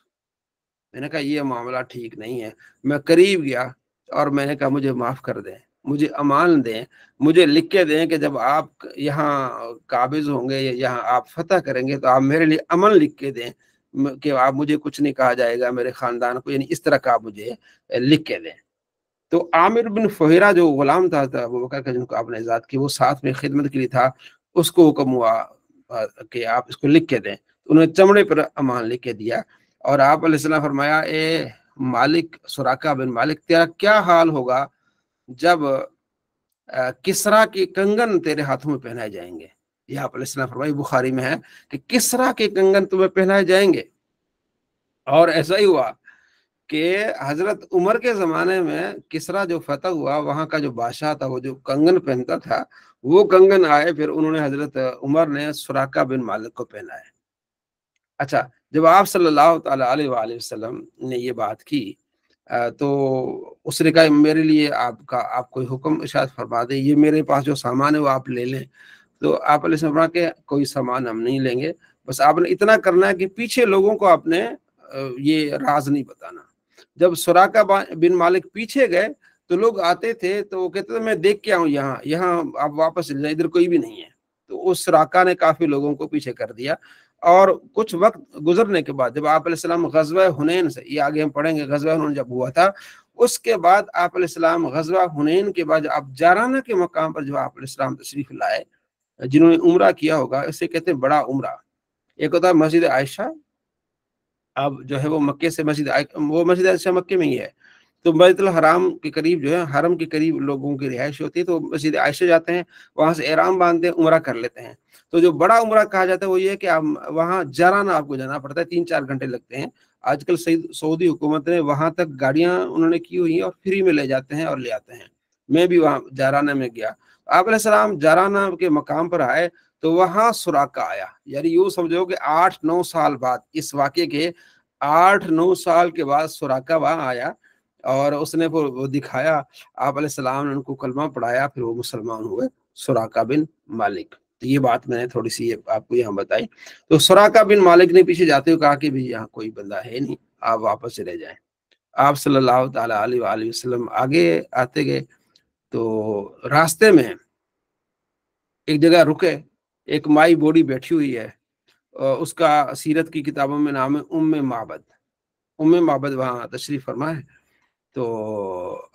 मैंने कहा ये मामला ठीक नहीं है। मैं करीब गया और मैंने कहा मुझे माफ कर दें, मुझे अमान दें, मुझे लिख के दें कि जब आप यहाँ काबिज होंगे या यहाँ आप फतह करेंगे तो आप मेरे लिए अमन लिख के दें कि आप मुझे कुछ नहीं कहा जाएगा, मेरे खानदान को, यानी इस तरह का आप मुझे लिख के दें। तो आमिर बिन फुहैरा जो गुलाम था अबू बकर का, जिनको आपने आजाद किया, वो साथ में खिदमत के लिए था, उसको हुक्म हुआ कि आप इसको लिख के दें। तो उन्होंने चमड़े पर अमान लिख के दिया और आप अलैहिस्सलाम फरमाया ए मालिक, सुराका बिन मालिक, तेरा क्या हाल होगा जब किसरा के कंगन तेरे हाथों में पहनाए जाएंगे। ये आप अलैहिस्सलाम फरमाया, बुखारी में है कि किसरा के कंगन तुम्हें पहनाए जाएंगे। और ऐसा ही हुआ कि हजरत उमर के जमाने में किसरा जो फतह हुआ, वहां का जो बादशाह था, वो जो कंगन पहनता था, वो कंगन आए, फिर उन्होंने हजरत उमर ने सुराका बिन मालिक को पहनाया। अच्छा, जब आप सल्लल्लाहु अलैहि वसल्लम ने ये बात की तो उसने कहा मेरे लिए आप कोई हुक्म इरशाद फरमा दे, ये मेरे पास जो सामान है वो आप ले लें। तो आप फरमा के कोई सामान हम नहीं लेंगे, बस आपने इतना करना है कि पीछे लोगों को आपने ये राज नहीं बताना। जब सुराका बिन मालिक पीछे गए तो लोग आते थे तो वो कहते थे मैं देख के आऊं, यहाँ आप वापस चले जाए, इधर कोई भी नहीं है। तो उस सुराका ने काफी लोगों को पीछे कर दिया। और कुछ वक्त गुजरने के बाद जब आप अलैहिस्सलाम गज़वा हुनैन से, ये आगे हम पढ़ेंगे, गज़वा हुनैन जब हुआ था, उसके बाद आप अलैहिस्सलाम गज़वा हुनैन के बाद आप जाराना के मकाम पर जो आप अलैहिस्सलाम तशरीफ लाए, जिन्होंने उम्रा किया होगा, इसे कहते हैं बड़ा उम्रा। एक होता है मस्जिद आयशा, अब जो है वो मक्के से वो मस्जिद आयशा मक्के में ही है, तो बैतुल हराम के करीब जो है, हरम के करीब लोगों की रिहाइश होती है, तो मस्जिद आयशा जाते हैं, वहां से एहराम बांधते हैं, उम्रा कर लेते हैं। तो जो बड़ा उम्रा कहा जाता है वो ये है कि आप वहाँ जाराना आपको जाना पड़ता है, 3-4 घंटे लगते हैं। आजकल सऊदी हुकूमत ने वहां तक गाड़ियां उन्होंने की हुई हैं और फ्री में ले जाते हैं और ले आते हैं। मैं भी वहाँ जाराना में गया, आप अलैहिस्सलाम जाराना के मकाम पर आए तो वहां सुराका आया। यानी यूं समझो कि 8-9 साल बाद इस वाक़े के 8-9 साल के बाद सुराका वहां आया और उसने वो दिखाया, आप अलैहिस्सलाम ने उनको कलमा पढ़ाया, फिर वो मुसलमान हुए, सुराका बिन मालिक। तो ये बात मैंने थोड़ी सी आपको यहाँ बताई। तो सुराका बिन मालिक ने पीछे जाते हुए कहा कि भाई यहाँ कोई बंदा है नहीं, आप वापस चले जाएं। आप सल्लल्लाहु ताला अलैहि वसल्लम आगे आते गए, तो रास्ते में एक जगह रुके, एक माई बूढ़ी बैठी हुई है, उसका सीरत की किताबों में नाम है उम्मे माबद। उम्मे माबद वहाँ तशरीफ फरमा है। तो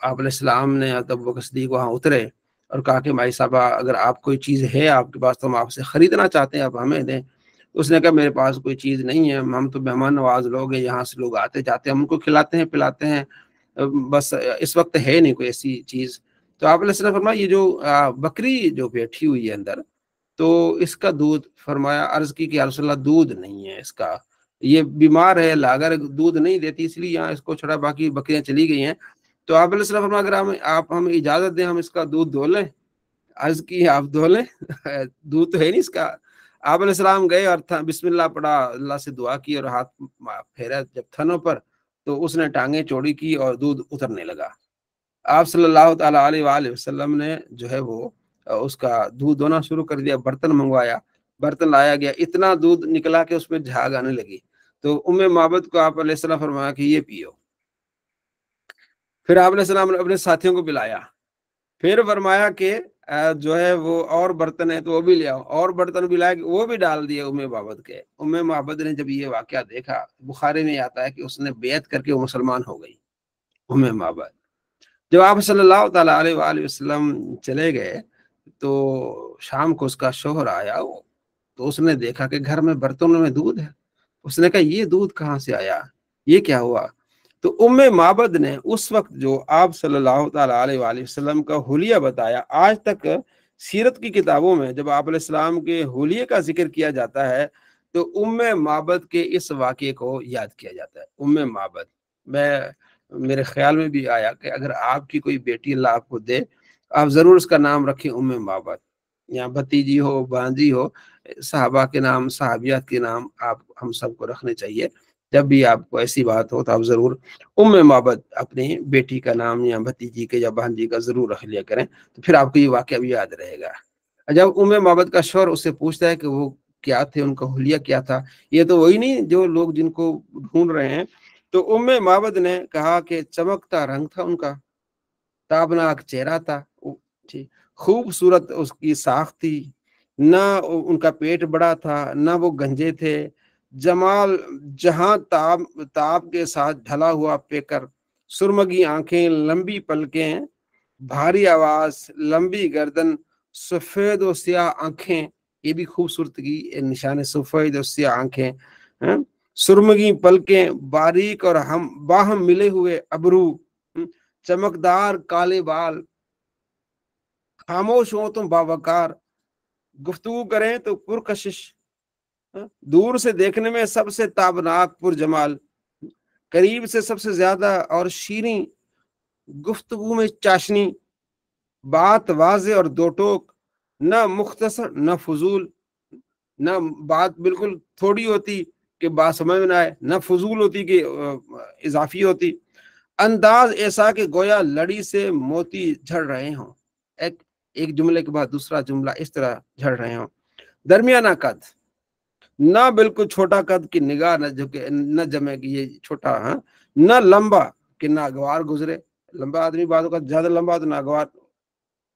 आप अलैहिस्सलाम ने तब वो सिद्दीक वहाँ उतरे और कहा कि माई साहबा, अगर आप कोई चीज़ है आपके पास तो हम आपसे ख़रीदना चाहते हैं, आप हमें दें। उसने कहा मेरे पास कोई चीज़ नहीं है, हम तो मेहमान नवाज लोग हैं, यहाँ से लोग आते जाते हैं, हम उनको खिलाते हैं पिलाते हैं, बस इस वक्त है नहीं कोई ऐसी चीज़। तो आप अलैहिस्सलाम फरमाया ये जो बकरी जो बैठी हुई है अंदर, तो इसका दूध, फरमाया अर्ज की कि या रसूलल्लाह दूध नहीं है इसका, ये बीमार है, लागर दूध नहीं देती इसलिए यहाँ इसको छोड़ा, बाकी बकरियां चली गई हैं। तो आप अलैहिस्सलाम फरमाया अगर आप हमें इजाजत दें हम इसका दूध धो लें। अर्ज की आप धो लें दूध तो है नहीं इसका। आप अलैहिस्सलाम गए और बिस्मिल्लाह पढ़ा, अल्लाह से दुआ की और हाथ फेरा जब थनों पर, तो उसने टांगे चौड़ी की और दूध उतरने लगा। आप सल्लल्लाहु ताला अलैहि वसल्लम ने जो है वो उसका दूध धोना शुरू कर दिया, बर्तन मंगवाया, बर्तन लाया गया, इतना दूध निकला कि उसमें झाग आने लगी। तो उम्मे माबद को आप अलैहिस्सलाम फरमाया कि ये पियो। फिर आप अलैहिस्सलाम ने अपने साथियों को पिलाया, फिर फरमाया कि जो है वो और बर्तन है तो वो भी ले आओ, और बर्तन भी लाए, वो भी डाल दिए उम्मे माबद के। उम्मे माबद ने जब ये वाकया देखा, बुखारी में आता है कि उसने बेयत करके वो मुसलमान हो गई, उम्मे माबद। जब आप सल्लल्लाहु ताला अलैहि वसल्लम चले गए, तो शाम को उसका शौहर आया, तो उसने देखा कि घर में बर्तनों में दूध है। उसने कहा ये दूध कहाँ से आया, ये क्या हुआ? तो उम्मे माबद ने उस वक्त जो आप सल्लल्लाहु ताला अलैहि वसल्लम का हुलिया बताया, आज तक सीरत की किताबों में जब आप अलैहिस्सलाम के हुलिये का जिक्र किया जाता है तो उम्मे माबद के इस वाक़े को याद किया जाता है। उम्मे माबद, मेरे ख्याल में भी आया कि अगर आपकी कोई बेटी अल्लाह आपको दे, आप जरूर उसका नाम रखें उम्मे माबद, या भतीजी हो, भांजी हो, सहाबा के नाम, सहाबियात के नाम आप हम सबको रखने चाहिए। जब भी आपको ऐसी बात हो तो आप जरूर उम्मे माबद अपनी बेटी का नाम या भतीजी के या भांजी का जरूर रख लिया करें, तो फिर आपको ये वाकया भी याद रहेगा। जब उम्मे माबद का शौहर उससे पूछता है कि वो क्या थे, उनका हुलिया क्या था, ये तो वही नहीं जो लोग जिनको ढूंढ रहे हैं। तो उम्मे माबद ने कहा कि चमकता रंग था उनका, ताबनाक चेहरा था, खूबसूरत उसकी साख थी, ना उनका पेट बड़ा था, ना वो गंजे थे, जमाल जहां ताब के साथ ढला हुआ पेकर, सुरमगी आंखें, लंबी पलकें, भारी आवाज, लंबी गर्दन, सफेद और स्याह आंखें, ये भी खूबसूरती निशान है, सफेद और स्याह आंखें, सुरमगी पलकें, बारीक और हम बाहम मिले हुए अबरू, चमकदार काले बाल, खामोश हो तुम बावकार, गुफ्तगू करें तो पुरकशिश, दूर से देखने में सबसे ताबनाक पुरजमाल, करीब से सबसे ज्यादा और शीरीं, गुफ्तगू में चाशनी, बात वाजे और दो टोक, न मुख्तसर न फजूल, न बात बिल्कुल थोड़ी होती कि बात समझ में ना आए, न फजूल होती कि इजाफी होती, अंदाज ऐसा कि गोया लड़ी से मोती झड़ रहे हों, एक जुमले के बाद दूसरा जुमला इस तरह झड़ रहे हों, दरमियाना कद, ना बिल्कुल छोटा कद की निगाह न जमे कि ये छोटा, हाँ, न लंबा कि नागवार गुजरे, लंबा आदमी बातों का ज्यादा लंबा तो नागवार,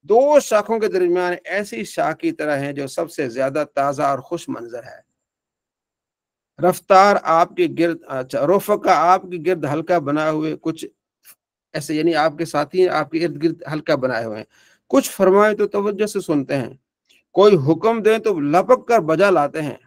दो शाखों के दरमियान ऐसी शाख की तरह है जो सबसे ज्यादा ताजा और खुश मंजर है, रफ्तार आपके गिर्द, अच्छा रोफका आपके गिर्द हल्का बनाए हुए, कुछ ऐसे यानी आपके साथी आपके इर्द गिर्द हल्का बनाए हुए हैं, कुछ फरमाए तो तवज्जो से सुनते हैं, कोई हुक्म दे तो लपक कर बजा लाते हैं,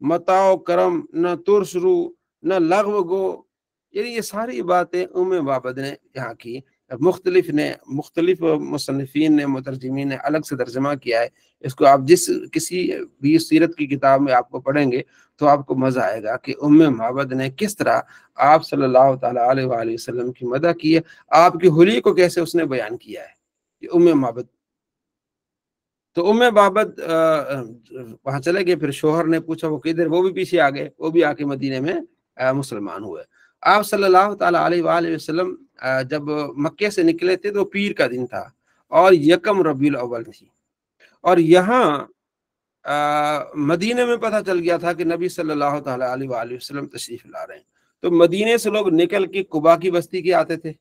मताओ करम न तुरशरू न लग़व गो, यानी ये सारी बातें उम्मे माबद ने यहाँ की। मुख्तलिफ मुसन्निफीन ने, मुतरजिमीन ने अलग से तर्जमा किया है इसको। आप जिस किसी भी सीरत की किताब में आपको पढ़ेंगे तो आपको मजा आएगा कि उम्मे माबद ने किस तरह आप सल्लल्लाहु ताला अलैहि वसल्लम की मदद की है, आपकी हुली को कैसे उसने बयान किया है, ये उम्मे माबद। तो उम्मे माबद वहां चले गए, फिर शोहर ने पूछा वो किधर, वो भी पीछे आ गए, वो भी आके मदीने में मुसलमान हुए। आप सल्लल्लाहु ताला अलैहि वसल्लम जब मक्के से निकले थे तो पीर का दिन था और यकम रबीउल अव्वल थी, और यहाँ मदीने में पता चल गया था कि नबी सल्लल्लाहु ताला अलैहि वसल्लम तशरीफ ला रहे हैं। तो मदीने से लोग निकल के कुबा की बस्ती के आते थे,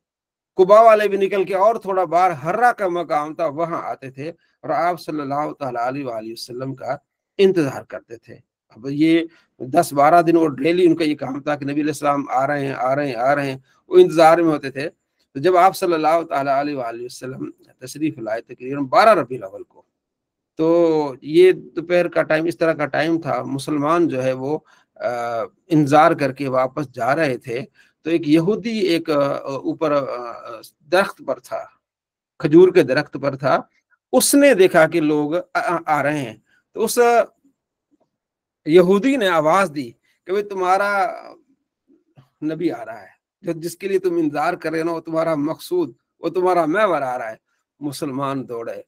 कुबा वाले भी निकल के और थोड़ा बाहर हर्रा का मकाम था वहां आते थे और आप सल्लल्लाहु ताला अलैहि वसल्लम का इंतजार करते थे। अब ये 10-12 दिन वो डेली उनका ये काम था कि नबी अलैहिस्सलाम आ रहे हैं आ रहे हैं आ रहे हैं, वो इंतजार में होते थे। तो जब आप सल्लल्लाहु ताला अलैहि वसल्लम तशरीफ लाए तकरीबन 12 रबीउल अव्वल को, तो ये दोपहर का टाइम, इस तरह का टाइम था, मुसलमान जो है वो इंतजार करके वापस जा रहे थे। तो एक यहूदी एक ऊपर दरख्त पर था, खजूर के दरख्त पर था, उसने देखा कि लोग आ रहे हैं। तो उस यहूदी ने आवाज दी कि भाई तुम्हारा नबी आ रहा है, जो जिसके लिए तुम इंतजार कर रहे हो ना, वो तुम्हारा मकसूद, वो तुम्हारा महवर आ रहा है। मुसलमान दौड़े,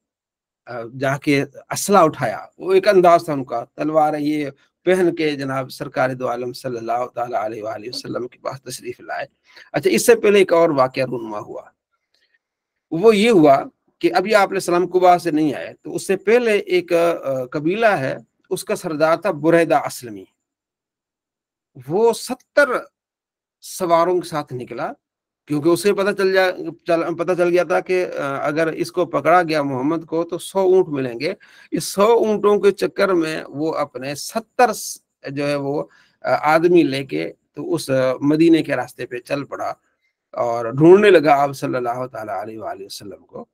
जाके असला उठाया, वो एक अंदाज था उनका, तलवार ये पहन के जनाब सरकार दो आलम सल्लल्लाहु ताला अलैहि वसल्लम के पास तशरीफ लाए। अच्छा, इससे पहले एक और वाकया रूनुमा हुआ, वो ये हुआ कि अभी आप सलाम कुबा से नहीं आए, तो उससे पहले एक कबीला है, उसका सरदार था बुरैदा असलमी। वो 70 सवारों के साथ निकला, क्योंकि उसे पता चल गया था कि अगर इसको पकड़ा गया मोहम्मद को तो 100 ऊंट मिलेंगे। इस 100 ऊंटों के चक्कर में वो अपने 70 जो है वो आदमी लेके तो उस मदीने के रास्ते पे चल पड़ा और ढूंढने लगा आप सल्लल्लाहु ताला अलैहि वसल्लम को।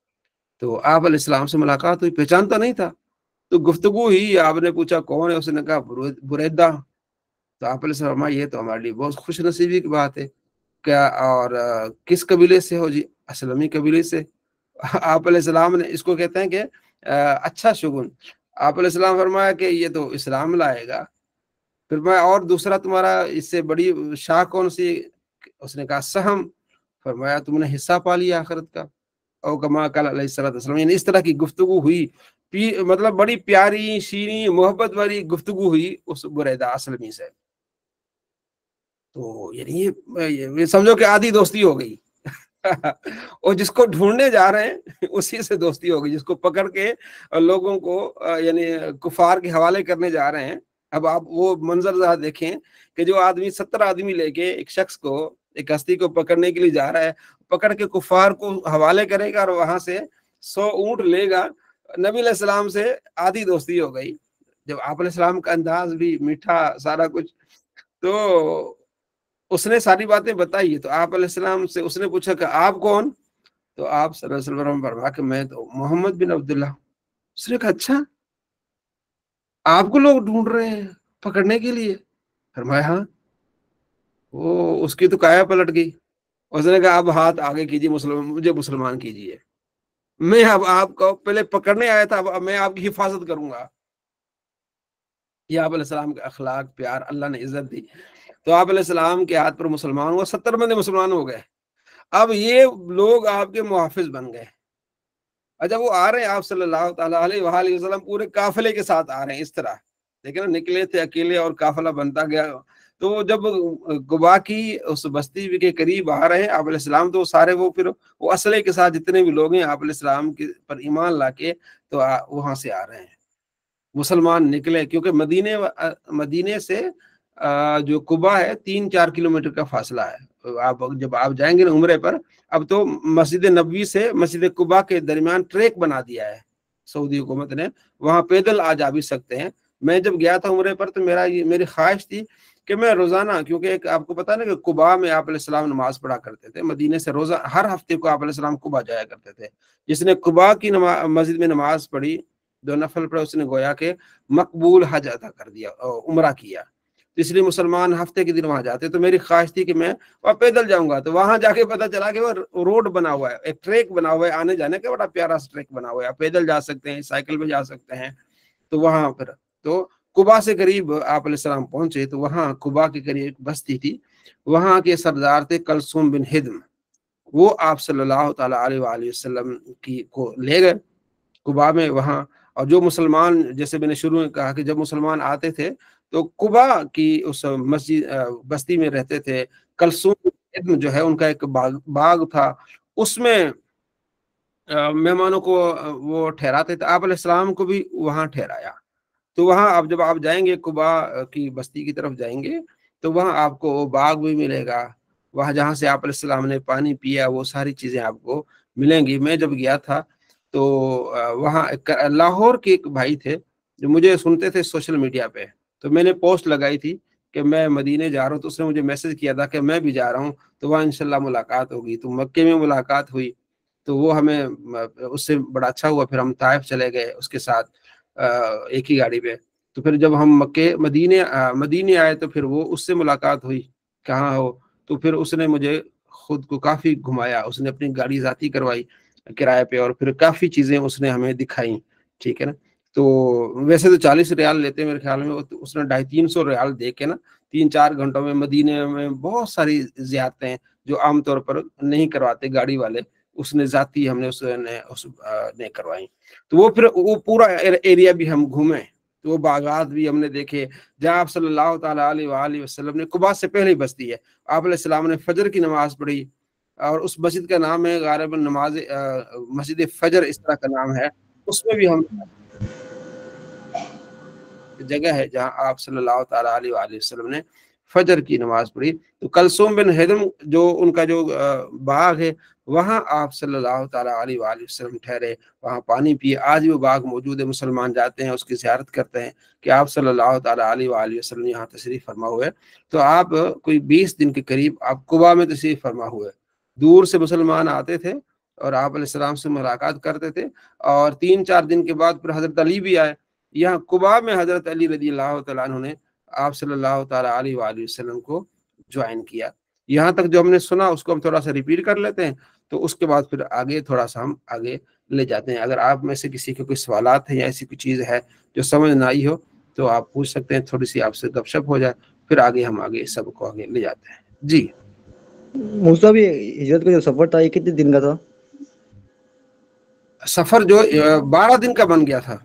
तो आप अलैहिस्सलाम से मुलाकात हुई, पहचानता नहीं था, तो गुफ्तगू ही, आपने पूछा कौन है, उसने कहा बुरैदा। तो आप अलैहिस्सलाम, ये तो हमारे लिए बहुत खुश नसीबी की बात है। क्या, और किस कबीले से हो जी? असलमी कबीले से। आप अलैहिस्सलाम ने, इसको कहते हैं कि अच्छा शुगुन। आप अलैहिस्सलाम फरमाया कि ये तो इस्लाम लाएगा। फिर मैं, और दूसरा तुम्हारा इससे बड़ी शाह कौन सी? उसने कहा सहम। फरमाया तुमने हिस्सा पा लिया आखिरत का। और कमा कल अलैहिस्सलाम, यानी इस तरह की गुफ्तगू हुई, मतलब बड़ी प्यारी शीनी मोहब्बत वाली गुफ्तगू हुई उस बुरैदा असलमी से। तो यानी ये समझो कि आधी दोस्ती हो गई। और जिसको ढूंढने जा रहे हैं उसी से दोस्ती हो गई, जिसको पकड़ के लोगों को यानी कुफार के हवाले करने जा रहे हैं। अब आप वो मंजर जरा देखें कि जो आदमी 70 आदमी लेके एक शख्स को, एक हस्ती को पकड़ने के लिए जा रहा है, पकड़ के कुफार को हवाले करेगा और वहां से 100 ऊंट लेगा। नबी अलैहिस्सलाम से आधी दोस्ती हो गई। जब आप अलैहिस्सलाम का अंदाज भी मीठा, सारा कुछ, तो उसने सारी बातें बताई। तो आप अलैहिस्सलाम से उसने पूछा कि आप कौन? तो आप सल्लल्लाहु अलैहि वसल्लम फरमाया कि मैं तो मोहम्मद बिन अब्दुल्लाह। उसने कहा अच्छा, आपको लोग ढूंढ रहे हैं पकड़ने के लिए? फरमाया हाँ। वो उसकी तो काया पलट गई। उसने कहा अब हाथ आगे कीजिए, मुझे मुसलमान कीजिए। मैं अब आपको पहले पकड़ने आया था, अब मैं आपकी हिफाजत करूंगा। ये आप अलैहिस्सलाम का अखलाक, प्यार, अल्लाह ने इज्जत दी। तो आप अलैहिस्सलाम के हाथ पर मुसलमान हुआ, 70 बंदे मुसलमान हो गए। अब ये लोग आपके मुहाफिज बन गए। अच्छा, वो आ रहे हैं आप सल्लल्लाहु ताला अलैहि वसल्लम पूरे काफिले के साथ आ रहे हैं, इस तरह देखिए ना, निकले थे अकेले और काफिला बनता गया। तो जब गुबा की उस बस्ती के करीब आ रहे हैं आप अलैहिस्सलाम, तो सारे वो फिर वो असले के साथ जितने भी लोग हैं आप अलैहिस्सलाम के पर ईमान लाके तो वहां से आ रहे हैं। मुसलमान निकले, क्योंकि मदीने से जो कुबा है 3-4 किलोमीटर का फासला है। आप जब आप जाएंगे ना उम्रे पर, अब तो मस्जिद नबवी से मस्जिद कुबा के दरमियान ट्रैक बना दिया है सऊदी हुकूमत ने, वहां पैदल आ जा भी सकते हैं। मैं जब गया था उम्रे पर तो मेरी ख्वाहिश थी कि मैं रोजाना, क्योंकि एक आपको पता है ना कि कुबा में आप अलैहिस्सलाम नमाज पढ़ा करते थे, मदीने से रोजा हर हफ्ते को आप अलैहिस्सलाम कुबा जाया करते थे। जिसने कुबा की मस्जिद में नमाज पढ़ी, 2 नफल पढ़े, उसने गोया के मकबूल हज अदा कर दिया, उम्रा किया। तो इसलिए मुसलमान हफ्ते के दिन वहां जाते। तो मेरी ख्वाहिश थी कि मैं वहां पैदल जाऊंगा। तो वहां जाके पता चला कि वो रोड बना हुआ है, एक ट्रैक बना हुआ है, आने जाने का बड़ा प्यारा ट्रैक बना हुआ है, आप पैदल जा सकते हैं, साइकिल पे जा सकते हैं। तो वहां पर तो कुबा से करीब आप अलैहिस्सलाम पहुंचे, तो वहां कुबा के करीब एक बस्ती थी, वहां के सरदार थे कलसूम बिन हिद्म। वो आप सल्लल्लाहु ताला अलैहि वसल्लम की को ले गए कुबा में वहां, اور جو مسلمان، جیسے میں نے شروع میں کہا کہ جب مسلمان آتے تھے تو قبا کی اس مسجد بستی میں رہتے تھے. کلثوم جو ہے ان کا ایک باغ تھا، اس میں مہمانوں کو وہ ٹھہراتے تھے. آپ علیہ السلام کو بھی وہاں ٹھہرایا. تو وہاں اب جب آپ جائیں گے قبا کی بستی کی طرف جائیں گے تو وہاں آپ کو باغ بھی ملے گا، وہاں جہاں سے آپ علیہ السلام نے پانی پیا وہ ساری چیزیں آپ کو ملیں گی. میں جب گیا تھا تو وہاں لاہور کے ایک بھائی تھے جو مجھے سنتے تھے سوشل میڈیا پہ، تو میں نے پوسٹ لگائی تھی کہ میں مدینے جا رہا ہوں، تو اس نے مجھے میسج کیا تھا کہ میں بھی جا رہا ہوں، تو وہاں انشاءاللہ ملاقات ہوگی. تو مکے میں ملاقات ہوئی، تو وہ ہمیں اس سے بڑا اچھا ہوا. پھر ہم طائف چلے گئے اس کے ساتھ ایک ہی گاڑی پہ. تو پھر جب ہم مدینے آئے تو پھر وہ اس سے ملاقات ہوئی، کہاں ہو؟ تو پھر اس نے مجھے خود کو کافی گھمایا، اس نے اپنی گاڑی ذاتی کروائی کرائے پہ، اور پھر کافی چیزیں اس نے ہمیں دکھائیں. ٹھیک ہے نا. تو ویسے تو 40 ریال لیتے میرے خیال میں، اس نے 250-300 ریال دے کے نا 3-4 گھنٹوں میں مدینے میں بہت ساری زیارتیں جو عام طور پر نہیں کرواتے گاڑی والے، اس نے ذاتی ہم نے اس نے کروائی. تو وہ پھر وہ پورا ایریا بھی ہم گھومے، تو وہ باغات بھی ہم نے دیکھے جہاں آپ صلی اللہ تعالیٰ علیہ وآلہ وسلم نے قباء سے پہلے ہی بستی ہے. آپ علیہ السلام نے فجر کی نماز پڑھی، اور اس مسجد کا نام ہے غالباً مسجد فجر اس طرح کا نام ہے. اس میں بھی ہم جگہ ہے جہاں آپ صلی اللہ تعالیٰ علیہ وآلہ وسلم نے فجر کی نماز پڑھی. تو کلثوم بن ہدم جو ان کا جو باغ ہے، وہاں آپ صلی اللہ تعالیٰ علیہ وآلہ وسلم ٹھہرے، وہاں پانی پیے. آج وہ باغ موجود ہے، مسلمان جاتے ہیں اس کی زیارت کرتے ہیں کہ آپ صلی اللہ تعالیٰ علیہ وآلہ وسلم یہاں تشریف فرما ہوئے. تو آپ کوئی 20 دن کے قریب آپ قباء میں تشریف فرما ہوئے. دور سے مسلمان آتے تھے اور آپ علیہ السلام سے ملاقات کرتے تھے، اور 3-4 دن کے بعد پھر حضرت علی بھی آئے. یہاں قباء میں حضرت علی رضی اللہ تعالیٰ عنہ نے آپ صلی اللہ تعالیٰ علیہ وآلہ وسلم کو جوائن کیا. یہاں تک جو ہم نے سنا اس کو ہم تھوڑا سا ریپیٹ کر لیتے ہیں، تو اس کے بعد پھر آگے تھوڑا سا ہم آگے لے جاتے ہیں. اگر آپ میں سے کسی کے کوئی سوالات ہیں یا ایسی کوئی چیز ہے جو سمجھ نہ آئی ہو تو آپ پوچھ سکتے ہیں، تھوڑی سی آپ سے گپ شپ ہو جائے، پھر آگے ہم سب کو آگے لے جاتے ہیں. جی موسیٰ بھی ہجرت کا جو سفر تھا یہ کتنے دن کا تھا؟ سفر جو 12 دن کا بن گیا تھا.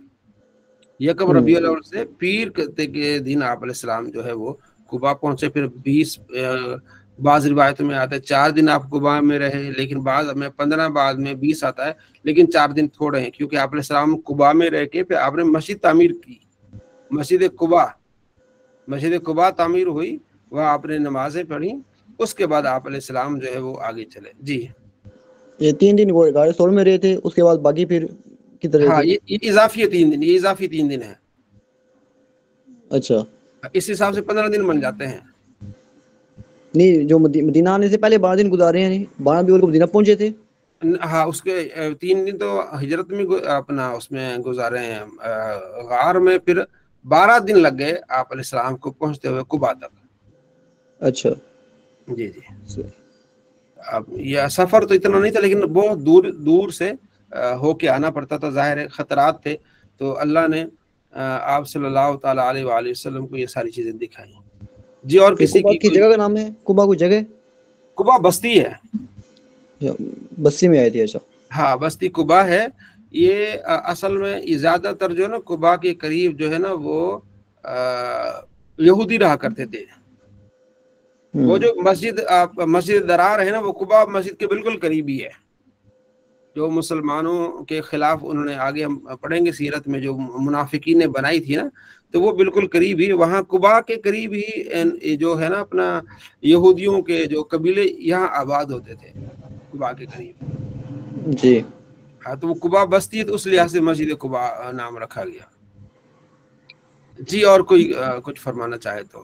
یکم ربیع الاول سے پیر کے دن آپ علیہ السلام جو ہے وہ قباء پہنچے. پھر 20 بعض روایتوں میں آتا ہے 4 دن آپ قباء میں رہے، لیکن بعض میں 15، بعد میں 20 آتا ہے، لیکن 4 دن تھوڑے ہیں، کیونکہ آپ علیہ السلام قباء میں رہ کے پھر آپ نے مسجد تعمیر کی. مسجد قباء تعمیر ہوئی، وہاں آپ نے نمازیں پڑھی، اس کے بعد آپ علیہ السلام جو ہے وہ آگے چلے. جی یہ 3 دن غار ثور میں رہے تھے، اس کے بعد باقی پھر کدھر ہاں، رہے تھے؟ یہ اضافی ہے 3 دن، یہ اضافی 3 دن ہے. اچھا، اس حساب سے 15 دن بن جاتے ہیں. نہیں، جو مدینہ آنے سے پہلے 12 دن گزارے ہیں، 12 بھی کو مدینہ پہنچے تھے. ہاں، اس کے 3 دن تو ہجرت میں اپنا اس میں گزارے ہیں غار میں، پھر 12 دن لگ گئے آپ علیہ السلام کو پہنچتے ہوئے قباء تک. اچھا جی اب یہ سفر تو اتنا نہیں تھا، لیکن بہت دور سے ہو کے آنا پڑتا تھا، ظاہر ہے خطرات تھے. تو اللہ نے آپ صلی اللہ تعالیٰ علیہ وآلہ وسلم کو یہ ساری چیزیں دکھائی. جی اور کسی قباء کی جگہ کا نام ہے؟ قباء کوئی جگہ؟ قباء بستی ہے، بستی میں آئی تھی. اچھا، ہاں بستی قباء ہے. یہ اصل میں زیادہ تر جو ہے نا قباء کے قریب جو ہے نا وہ یہودی رہا کرتے تھے. وہ جو مسجد درار ہے نا، وہ قباء مسجد کے بالکل قریبی ہے. جو مسلمانوں کے خلاف انہوں نے، آگے ہم پڑھیں گے سیرت میں، جو منافقین نے بنائی تھی نا، تو وہ بالکل قریب ہی وہاں قباء کے قریب ہی جو ہے نا اپنا یہودیوں کے جو قبیلے یہاں آباد ہوتے تھے قباء کے قریب. جی ہاں، تو وہ قباء بستی ہے، تو اس لحاظ سے مسجد قباء نام رکھا گیا. جی اور کوئی کچھ فرمانا چاہے تو.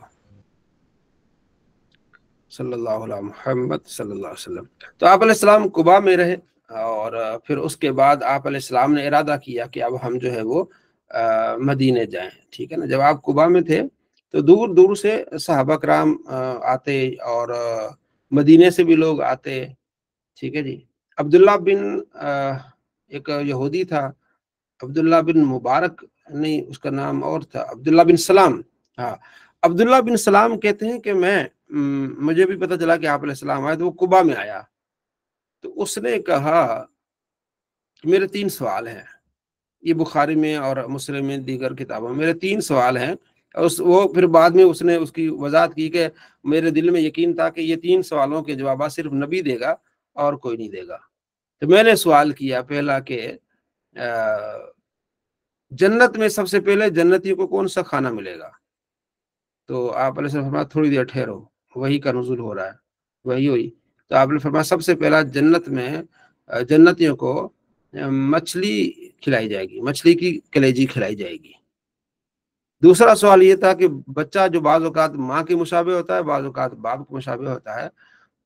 صلی اللہ علیہ محمد صلی اللہ علیہ وسلم. تو آپ علیہ السلام قباء میں رہے، اور پھر اس کے بعد آپ علیہ السلام نے ارادہ کیا کہ اب ہم جو ہے وہ مدینے جائیں. ٹھیک ہے نا. جب آپ قباء میں تھے تو دور دور سے صحابہ کرام آتے، اور مدینے سے بھی لوگ آتے. ٹھیک ہے جی. عبداللہ بن ایک یہودی تھا، عبداللہ بن مبارک، نہیں اس کا نام اور تھا، عبداللہ بن سلام. ہاں، عبداللہ بن سلام کہتے ہیں کہ مجھے بھی پتہ چلا کہ آپ علیہ السلام آئے، تو وہ قباء میں آیا. تو اس نے کہا کہ میرے 3 سوال ہیں. یہ بخاری میں اور مسلم میں دیگر کتابوں میں۔ میرے 3 سوال ہیں، وہ پھر بعد میں اس نے اس کی وضاحت کی کہ میرے دل میں یقین تھا کہ یہ 3 سوالوں کے جوابات صرف نبی دے گا اور کوئی نہیں دے گا۔ تو میں نے سوال کیا پہلا کہ جنت میں سب سے پہلے جنتیوں کو کون سا کھانا ملے گا؟ تو آپ علیہ السلام فرمایا تھوڑی دیر ٹھہرو، وہی کا نزول ہو رہا ہے، وہی ہوئی۔ تو آپ نے فرمایا سب سے پہلا جنت میں جنتیوں کو مچھلی کھلائی جائے گی، مچھلی کی کلیجی کھلائی جائے گی۔ دوسرا سوال یہ تھا کہ بچہ جو بعض اوقات ماں کے مشابہ ہوتا ہے، بعض اوقات باپ کے مشابہ ہوتا ہے،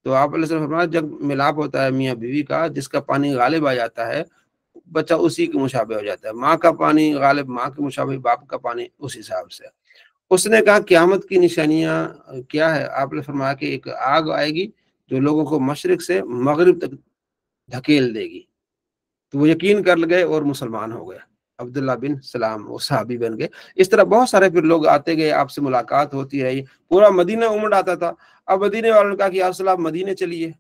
تو آپ علیہ السلام فرمایا جب ملاپ ہوتا ہے میاں بیوی کا، جس کا پانی غالب آ جاتا ہے بچہ اسی کے مشابہ ہو جاتا ہے، ماں کا پانی غالب ماں کے مشابہ، باپ کا پانی اس حساب سے۔ اس نے کہا قیامت کی نشانیاں کیا ہے؟ آپ نے فرمایا کہ ایک آگ آئے گی جو لوگوں کو مشرق سے مغرب تک دھکیل دے گی۔ تو وہ یقین کر گئے اور مسلمان ہو گئے، عبداللہ بن سلام وہ صحابی بن گئے۔ اس طرح بہت سارے پھر لوگ آتے گئے، آپ سے ملاقات ہوتی رہی، پورا مدینہ امڑ آتا تھا۔ اب مدینے والوں نے کہا کہ آپ صلی مدینے چلیے۔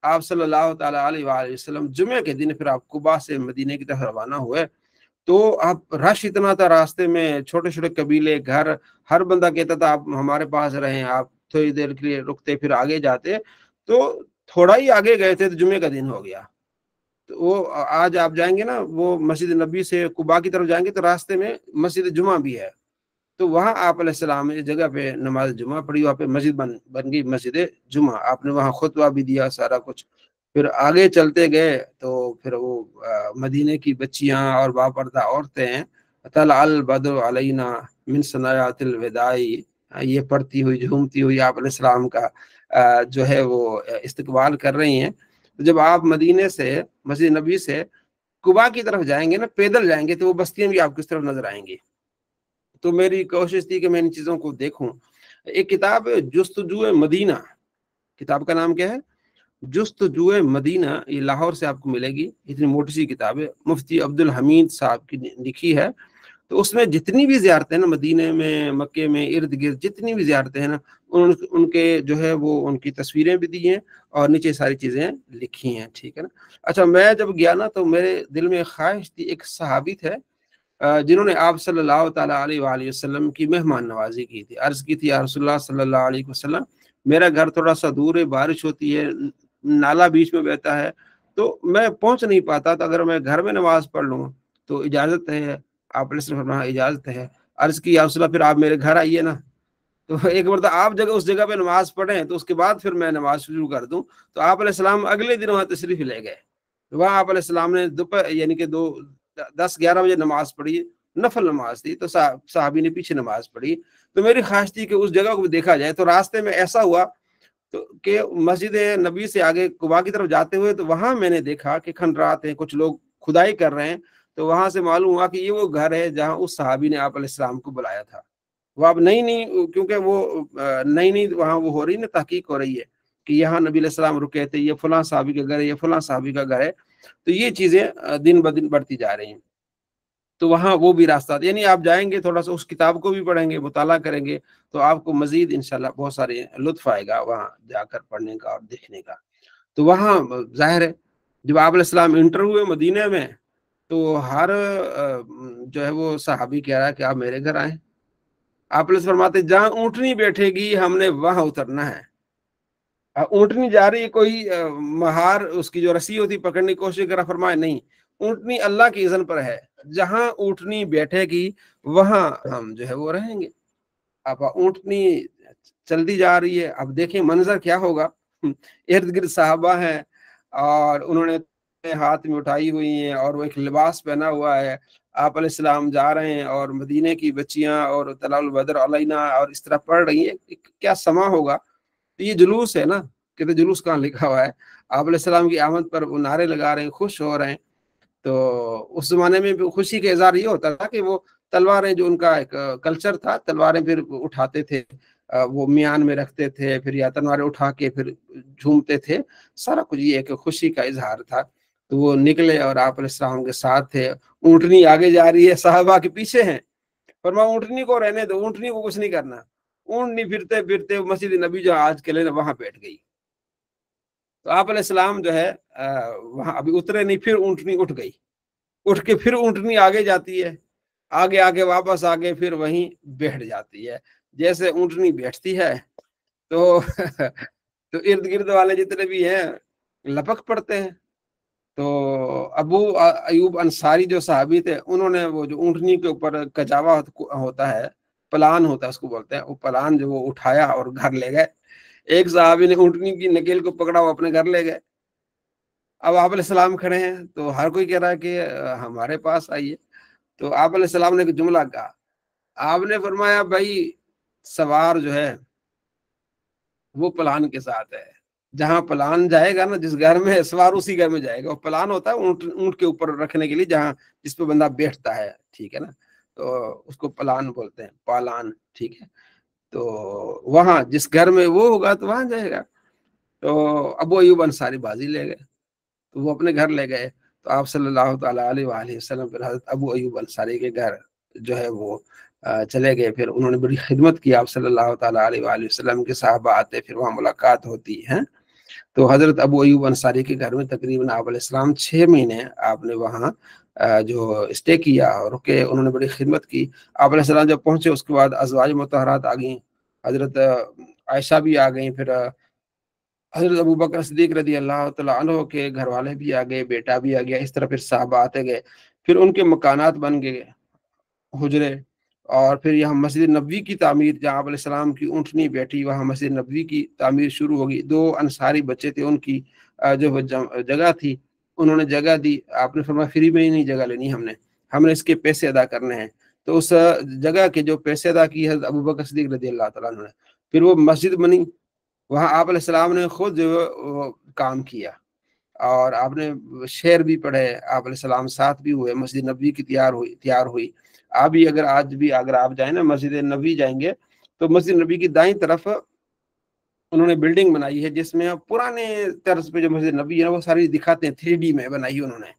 آپ صلی اللہ تعالیٰ علیہ وآلہ وسلم جمعے کے دن پھر آپ قباء سے مدینے کی طرف روانہ ہوئے۔ تو آپ رش اتنا تھا راستے میں، چھوٹے چھوٹے قبیلے، گھر، ہر بندہ کہتا تھا آپ ہمارے پاس رہیں، آپ تھوڑی دیر کے لیے رکتے پھر آگے جاتے۔ تو تھوڑا ہی آگے گئے تھے تو جمعے کا دن ہو گیا۔ تو وہ آج آپ جائیں گے نا، وہ مسجد نبی سے قباء کی طرف جائیں گے تو راستے میں مسجد جمعہ بھی ہے، تو وہاں آپ علیہ السلام نے جگہ پہ نماز جمعہ پڑھی، وہاں پہ مسجد بن گئی مسجد جمعہ، آپ نے وہاں خطبہ بھی دیا، سارا کچھ۔ پھر آگے چلتے گئے تو پھر وہ مدینے کی بچیاں اور باپردہ عورتیں طلع البدر علینا من ثنیات الوداع یہ پڑھتی ہوئی جھومتی ہوئی آپ علیہ السلام کا جو ہے وہ استقبال کر رہی ہیں۔ جب آپ مدینے سے مسجد نبی سے قباء کی طرف جائیں گے نا، پیدل جائیں گے، تو وہ بستیاں بھی آپ کی طرف نظر آئیں گی۔ تو میری کوشش تھی کہ میں ان چیزوں کو دیکھوں۔ ایک کتاب ہے جستجو مدینہ، کتاب کا نام کیا ہے؟ جستجو مدینہ، یہ لاہور سے آپ کو ملے گی، اتنی موٹی سی کتاب ہے، مفتی عبدالحمید صاحب کی لکھی ہے۔ تو اس میں جتنی بھی زیارتیں ہیں نا مدینے میں، مکے میں، ارد گرد جتنی بھی زیارتیں ہیں نا، ان کے جو ہے وہ ان کی تصویریں بھی دی ہیں اور نیچے ساری چیزیں لکھی ہیں، ٹھیک ہے نا۔ اچھا، میں جب گیا نا تو میرے دل میں خواہش تھی، ایک صحابی تھے جنہوں نے آپ صلی اللہ تعالیٰ علیہ وآلہ وسلم کی مہمان نوازی کی تھی، عرض کی تھی یا رسول اللہ صلی اللہ علیہ وسلم میرا گھر تھوڑا سا دور ہے، بارش ہوتی ہے، نالا بیچ میں بہتا ہے، تو میں پہنچ نہیں پاتا، تو اگر میں گھر میں نماز پڑھ لوں تو اجازت ہے؟ آپ نے فرمایا اجازت ہے۔ عرض کی یا رسول اللہ پھر آپ میرے گھر آئیے نا، تو ایک مرتبہ آپ اس جگہ پہ نماز پڑھیں تو اس کے بعد پھر میں نماز شروع کر دوں۔ تو آپ علیہ السلام اگلے دن وہاں تشریف لے گئے، وہاں آپ علیہ السلام نے دوپہر یعنی کہ 10-11 بجے نماز پڑھی، نفل نماز تھی، تو صحابی نے پیچھے نماز پڑھی۔ تو میری خواہش تھی کہ اس جگہ کو بھی دیکھا جائے۔ تو راستے میں ایسا ہوا تو کہ مسجد نبی سے آگے قباء کی طرف جاتے ہوئے تو وہاں میں نے دیکھا کہ کھنڈرات ہیں، کچھ لوگ کھدائی کر رہے ہیں۔ تو وہاں سے معلوم ہوا کہ یہ وہ گھر ہے جہاں اس صحابی نے آپ علیہ السلام کو بلایا تھا۔ وہ اب نئی کیونکہ وہ نئی وہاں وہ ہو رہی نا، تحقیق ہو رہی ہے کہ یہاں نبی علیہ السلام رکے تھے، یہ فلاں صحابی کا گھر ہے، یہ فلاں صحابی کا گھر ہے۔ تو یہ چیزیں دن بدن بڑھتی جا رہی ہیں۔ تو وہاں وہ بھی راستہ، یعنی آپ جائیں گے تھوڑا سا اس کتاب کو بھی پڑھیں گے، مطالعہ کریں گے، تو آپ کو مزید انشاءاللہ بہت سارے لطف آئے گا وہاں جا کر پڑھنے کا اور دیکھنے کا۔ تو وہاں ظاہر ہے جب آپ علیہ السلام انٹر ہوئے مدینے میں تو ہر جو ہے وہ صحابی کہہ رہا ہے کہ آپ میرے گھر آئیں۔ آپ علیہ فرماتے جہاں اونٹنی بیٹھے گی ہم نے وہاں اترنا ہے۔ اونٹنی جا رہی ہے، کوئی مہار اس کی جو رسی ہوتی پکڑنے کی کوشش کرا، فرمایا نہیں، اونٹنی اللہ کی اذن پر ہے، جہاں اونٹنی بیٹھے گی وہاں ہم جو ہے وہ رہیں گے۔ اب اونٹنی چلتی جا رہی ہے، اب دیکھیں منظر کیا ہوگا، ارد گرد صحابہ ہیں اور انہوں نے ہاتھ میں اٹھائی ہوئی ہیں اور وہ ایک لباس پہنا ہوا ہے، آپ علیہ السلام جا رہے ہیں اور مدینے کی بچیاں اور طلع البدر علینا اور اس طرح پڑھ رہی ہیں، کیا سما ہوگا۔ تو یہ جلوس ہے نا، کہتے جلوس کہاں لکھا ہوا ہے، آپ علیہ السلام کی آمد پر وہ نعرے لگا رہے ہیں، خوش ہو رہے ہیں۔ تو اس زمانے میں خوشی کا اظہار یہ ہوتا تھا کہ وہ تلواریں، جو ان کا ایک کلچر تھا، تلواریں پھر اٹھاتے تھے، وہ میان میں رکھتے تھے، پھر یا تلواریں اٹھا کے پھر جھومتے تھے، سارا کچھ یہ ایک خوشی کا اظہار تھا۔ تو وہ نکلے اور آپ علیہ السلام کے ساتھ تھے، اونٹنی آگے جا رہی ہے، صحابہ کے پیچھے ہیں، فرمایا اونٹنی کو رہنے دو، اونٹنی کو کچھ نہیں کرنا۔ اونٹنی پھرتے پھرتے مسجد نبی جو آج کے لیے وہاں بیٹھ گئی۔ تو آپ علیہ السلام جو ہے وہاں ابھی اترے نہیں، پھر اونٹنی اٹھ گئی۔ उठ के फिर ऊँटनी आगे जाती है, आगे आगे वापस आगे फिर वहीं बैठ जाती है। जैसे ऊँटनी बैठती है तो तो इर्द गिर्द वाले जितने भी हैं लपक पड़ते हैं। तो अबू अयूब अंसारी जो सहाबी थे, उन्होंने वो जो ऊँटनी के ऊपर कजावा होता है, पलान होता है उसको बोलते हैं, वो पलान जो वो उठाया और घर ले गए। एक सहाबी ने ऊँटनी की नकेल को पकड़ा, वो अपने घर ले गए। अब आप अलैहिस्सलाम खड़े हैं तो हर कोई कह रहा है कि हमारे पास आइए। तो आप अलैहिस्सलाम ने एक जुमला कहा, आपने फरमाया भाई सवार जो है वो पलान के साथ है, जहां पलान जाएगा ना, जिस घर में सवार उसी घर में जाएगा। वो पलान होता है ऊंट के ऊपर रखने के लिए, जहां जिस पे बंदा बैठता है, ठीक है ना, तो उसको पलान बोलते हैं, पालान, ठीक है। तो वहां जिस घर में वो होगा तो वहां जाएगा। तो अबू अयूब अंसारी बाजी ले गए, तो वो अपने घर ले गए। तो आप सल्लल्लाहु अलैहि वसल्लम फिर हज़रत अबू अयूब अंसारी के घर जो है वो चले गए। फिर उन्होंने बड़ी खिदमत की आप सल्लल्लाहु अलैहि वसल्लम के, साहबा आते, फिर वहाँ मुलाकात होती है। तो हज़रत अबू अयूब अंसारी के घर में तकरीबन आप अलैहिस्सलाम 6 महीने आपने वहाँ जो स्टे किया और रुके, उन्होंने बड़ी खिदमत की। आप अलैहिस्सलाम जब पहुंचे उसके बाद अज़वाज मुतहरात आ गई, हज़रत आयशा भी आ गई, फिर हज़रत अबू बकर सिद्दीक रज़ी अल्लाह तआला अन्हु के घर वाले भी आ गए, बेटा भी आ गया। इस तरह फिर साहबा आते गए, फिर उनके मकानात बन गए, हुजरे। और फिर यहाँ मस्जिद नबवी की तामीर, जहाँ आप अलैहिस्सलाम की ऊँटनी बैठी, वहाँ मस्जिद नबवी की तामीर शुरू होगी। 2 अंसारी बच्चे थे, उनकी जो जगह थी, उन्होंने जगह दी। आपने फरमाया फ्री में ही नहीं जगह लेनी, हमने इसके पैसे अदा करने हैं। तो उस जगह के जो पैसे अदा किए हज़रत अबू बकर सिद्दीक रज़ी अल्लाह तआला अन्हु ने, फिर वो मस्जिद बनी। वहाँ आप अलैहिस्सलाम ने खुद जो काम किया और आपने शेर भी पढ़े, आप अलैहिस्सलाम साथ भी हुए, मस्जिद नबवी की तैयार हुई। आप भी अगर आज भी अगर आप जाए ना मस्जिद नबवी जाएंगे, तो मस्जिद नबवी की दाईं तरफ उन्होंने बिल्डिंग बनाई है, जिसमें पुराने तर्ज पे जो मस्जिद नबवी है वो सारी दिखाते हैं, 3D में बनाई है उन्होंने।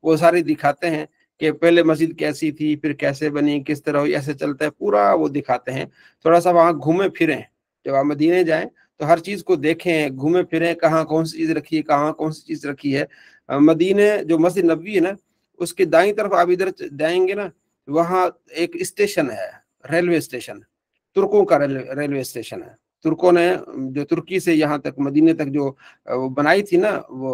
वो सारी दिखाते हैं कि पहले मस्जिद कैसी थी, फिर कैसे बनी, किस तरह हुई, ऐसे चलता है पूरा, वो दिखाते हैं। थोड़ा सा वहाँ घूमे फिरें, जब आप मदीने जाएं तो हर चीज को देखें, घूमे फिरें, कहाँ कौन सी चीज रखी है, कहाँ कौन सी चीज रखी है। मदीने जो मस्जिद नबवी है ना, उसके दाईं तरफ आप इधर जाएंगे ना, वहाँ एक स्टेशन है, रेलवे स्टेशन, तुर्कों का रेलवे स्टेशन है। तुर्कों ने जो तुर्की से यहाँ तक मदीने तक जो वो बनाई थी ना, वो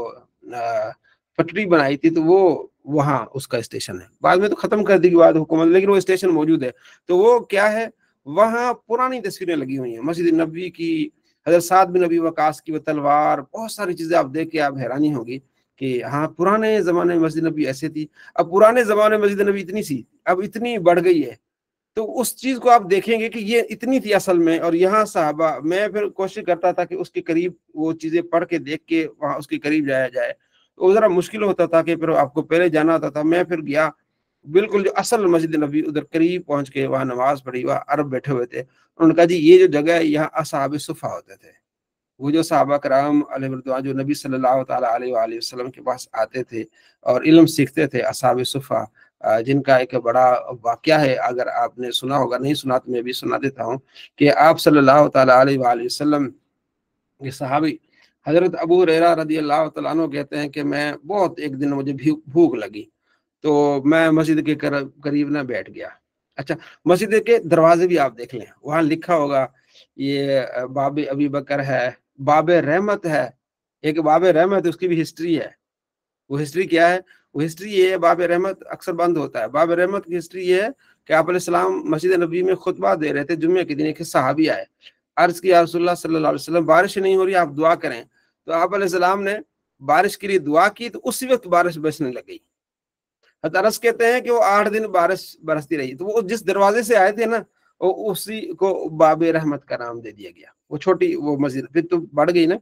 पटरी बनाई थी, तो वो वहाँ उसका स्टेशन है। बाद में तो खत्म कर दी बाद हुकूमत, लेकिन वो स्टेशन मौजूद है। तो वो क्या है, वहाँ पुरानी तस्वीरें लगी हुई हैं मस्जिद नबवी की, हज़रत साद बिन अबी वकास की वो तलवार, बहुत सारी चीजें आप देख के आप हैरानी होगी कि हाँ पुराने जमाने में मस्जिद नबी ऐसे थी। अब पुराने जमाने में मस्जिद नबी इतनी सी, अब इतनी बढ़ गई है। तो उस चीज को आप देखेंगे कि ये इतनी थी असल में। और यहाँ साहबा, मैं फिर कोशिश करता था कि उसके करीब वो चीजें पढ़ के देख के वहाँ उसके करीब जाया जाए, तो जरा मुश्किल होता था कि फिर आपको पहले जाना होता था। मैं फिर गया बिल्कुल जो असल मस्जिद नबी, उधर करीब पहुंच के वहाँ नमाज पढ़ी, वहाँ अरब बैठे हुए थे। उन्होंने कहा जी ये जो जगह है, यहाँ असहाब सुफ़ा होते थे, वो जो सहाबा कराम अलैहिर्रिज़वान जो नबी सल्लल्लाहु ताला अलैहि वसल्लम के पास आते थे और इल्म सीखते थे, असहाब सुफ़ा, जिनका एक बड़ा वाक़या है, अगर आपने सुना होगा, नहीं सुना तो मैं भी सुना देता हूँ कि आप सल्लल्लाहु ताला अलैहि वसल्लम के सहाबी हज़रत अबू हुरैरा रज़ियल्लाहु तआला अन्हु कहते हैं कि मैं बहुत, एक दिन मुझे भूख लगी, तो मैं मस्जिद के करीब ना बैठ गया। अच्छा, मस्जिद के दरवाजे भी आप देख लें, वहाँ लिखा होगा ये बाब अबी बकर है, बाब रहमत है। एक बाब रहमत, उसकी भी हिस्ट्री है। वो हिस्ट्री क्या है, वो हिस्ट्री ये है, बाब रहमत अक्सर बंद होता है। बाब रहमत की हिस्ट्री ये है कि आप अलैहिस्सलाम मस्जिद नबी में खुतबा दे रहे थे जुम्मे के दिन। एक सहाबी आए, अर्ज किया रसूलुल्लाह सल्लल्लाहु अलैहि वसल्लम बारिश नहीं हो रही, आप दुआ करें। तो आप अलैहिस्सलाम ने बारिश के लिए दुआ की, तो उसी वक्त बारिश बरसने लगी। अरस कहते हैं कि वो 8 दिन बारिश बरसती रही। तो वो जिस दरवाजे से आए थे ना, वो उसी को बाब रहमत का नाम दे दिया गया। वो छोटी वो मस्जिद फिर तो बढ़ गई ना।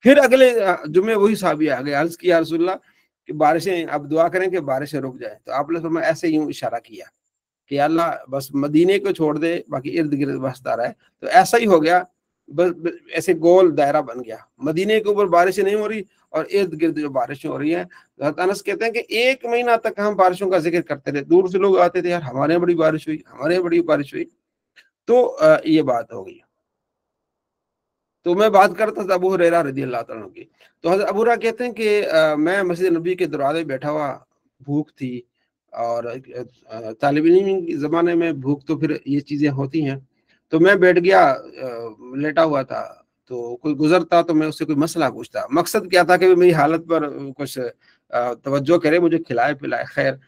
फिर अगले जुम्मे वही साहबी आ गए, अर्ज किया रसूलुल्लाह कि बारिशें, अब दुआ करें कि बारिशें रुक जाए। तो आपने फरमाया, ऐसे यूं इशारा किया कि अल्लाह बस मदीने को छोड़ दे, बाकी इर्द गिर्द बसता रहे। तो ऐसा ही हो गया, बस ऐसे गोल दायरा बन गया। मदीने के ऊपर बारिशें नहीं हो रही और इर्द गिर्द जो बारिशें हो रही हैं। अनस कहते हैं कि 1 महीना तक हम बारिशों का जिक्र करते रहे। दूर से लोग आते थे, यार हमारे यहाँ बड़ी बारिश हुई, हमारे यहाँ बड़ी बारिश हुई। तो ये बात हो गई। तो मैं बात करता था अबू हुरैरा रज़ियल्लाहु अन्हु की। तो हज़रत अबू हुरैरा कहते हैं कि मैं मस्जिद नबी के दरवाजे बैठा हुआ भूख थी, और तालिब इल्म के ज़माने में भूख तो फिर ये चीज़ें होती हैं। तो मैं बैठ गया, लेटा हुआ था, तो कोई गुजरता तो मैं उससे कोई मसला पूछता। मकसद क्या था कि मेरी हालत पर कुछ तवज्जो करे, मुझे खिलाए पिलाए। खैर,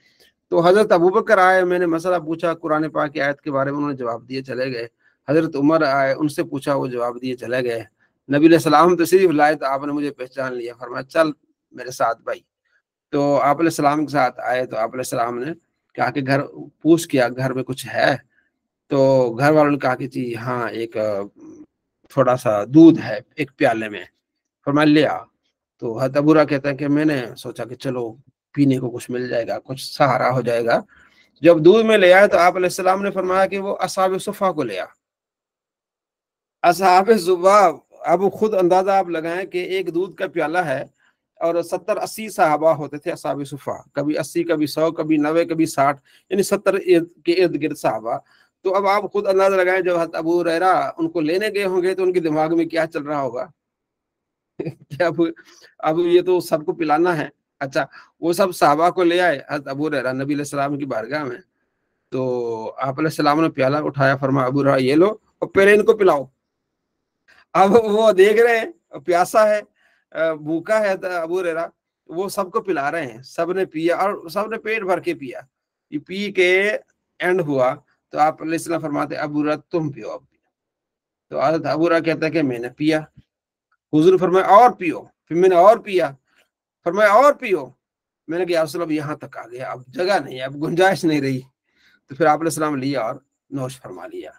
तो हज़रत अबू बकर आए, मैंने मसला पूछा, कुरान पाक की आयत के बारे में, उन्होंने जवाब दिए, चले गए। हज़रत उमर आए, उनसे पूछा, वो जवाब दिए, चले गए। नबी अलैहि सलाम तशरीफ लाए तो आपने मुझे पहचान लिया, फरमाया चल मेरे साथ भाई। तो आप अलैहि सलाम के साथ आए, तो आप अलैहि सलाम ने कहा कि घर पूछ किया, घर में कुछ है? तो घर वालों ने कहा कि जी हाँ, एक थोड़ा सा दूध है एक प्याले में, फरमाया ले आ। तो हज़रत अबू हुरैरा कहता है कि मैंने सोचा कि चलो पीने को कुछ मिल जाएगा, कुछ सहारा हो जाएगा। जब दूध में ले आए तो आप अलैहि सलाम ने फरमाया कि वो असहाब सुफ़ा को ले आ। असहाब सुफ़ा, अब खुद अंदाजा आप लगाएं कि एक दूध का प्याला है और 70-80 सहाबा होते थे असहाब सुफ़ा, कभी 80, कभी 100, कभी 90, कभी 60, यानी 70 के इर्द गिर्द सहाबा। तो अब आप खुद अंदाजा लगाएं, जब हज़रत अबू हुरैरा उनको लेने गए होंगे तो उनके दिमाग में क्या चल रहा होगा कि अब ये तो सबको पिलाना है। अच्छा, वो सब सहाबा को ले आए हज़रत अबू हुरैरा नबी अलैहि सलाम की बारगाह में। तो आप अलैहि सलाम ने प्याला उठाया, फरमाया अबू हुरैरा ये लो और पहले इनको पिलाओ। अब वो देख रहे हैं प्यासा है, भूखा है अबू हुरैरा, वो सबको पिला रहे हैं, सबने पिया और सबने पेट भर के पिया। ये पी के एंड हुआ तो आप अलैहि सलाम फरमाते अबू हुरैरा तुम पियो अब। तो हज़रत अबू हुरैरा कहता है कि मैंने पिया। हुजूर फरमाया और पियो, फिर मैंने और पिया, फरमाया और पियो। मैंने कहा अब यहाँ तक आ गया, अब जगह नहीं है, अब गुंजाइश नहीं रही। तो फिर आप अलैहि सलाम लिया और नोश फरमा लिया।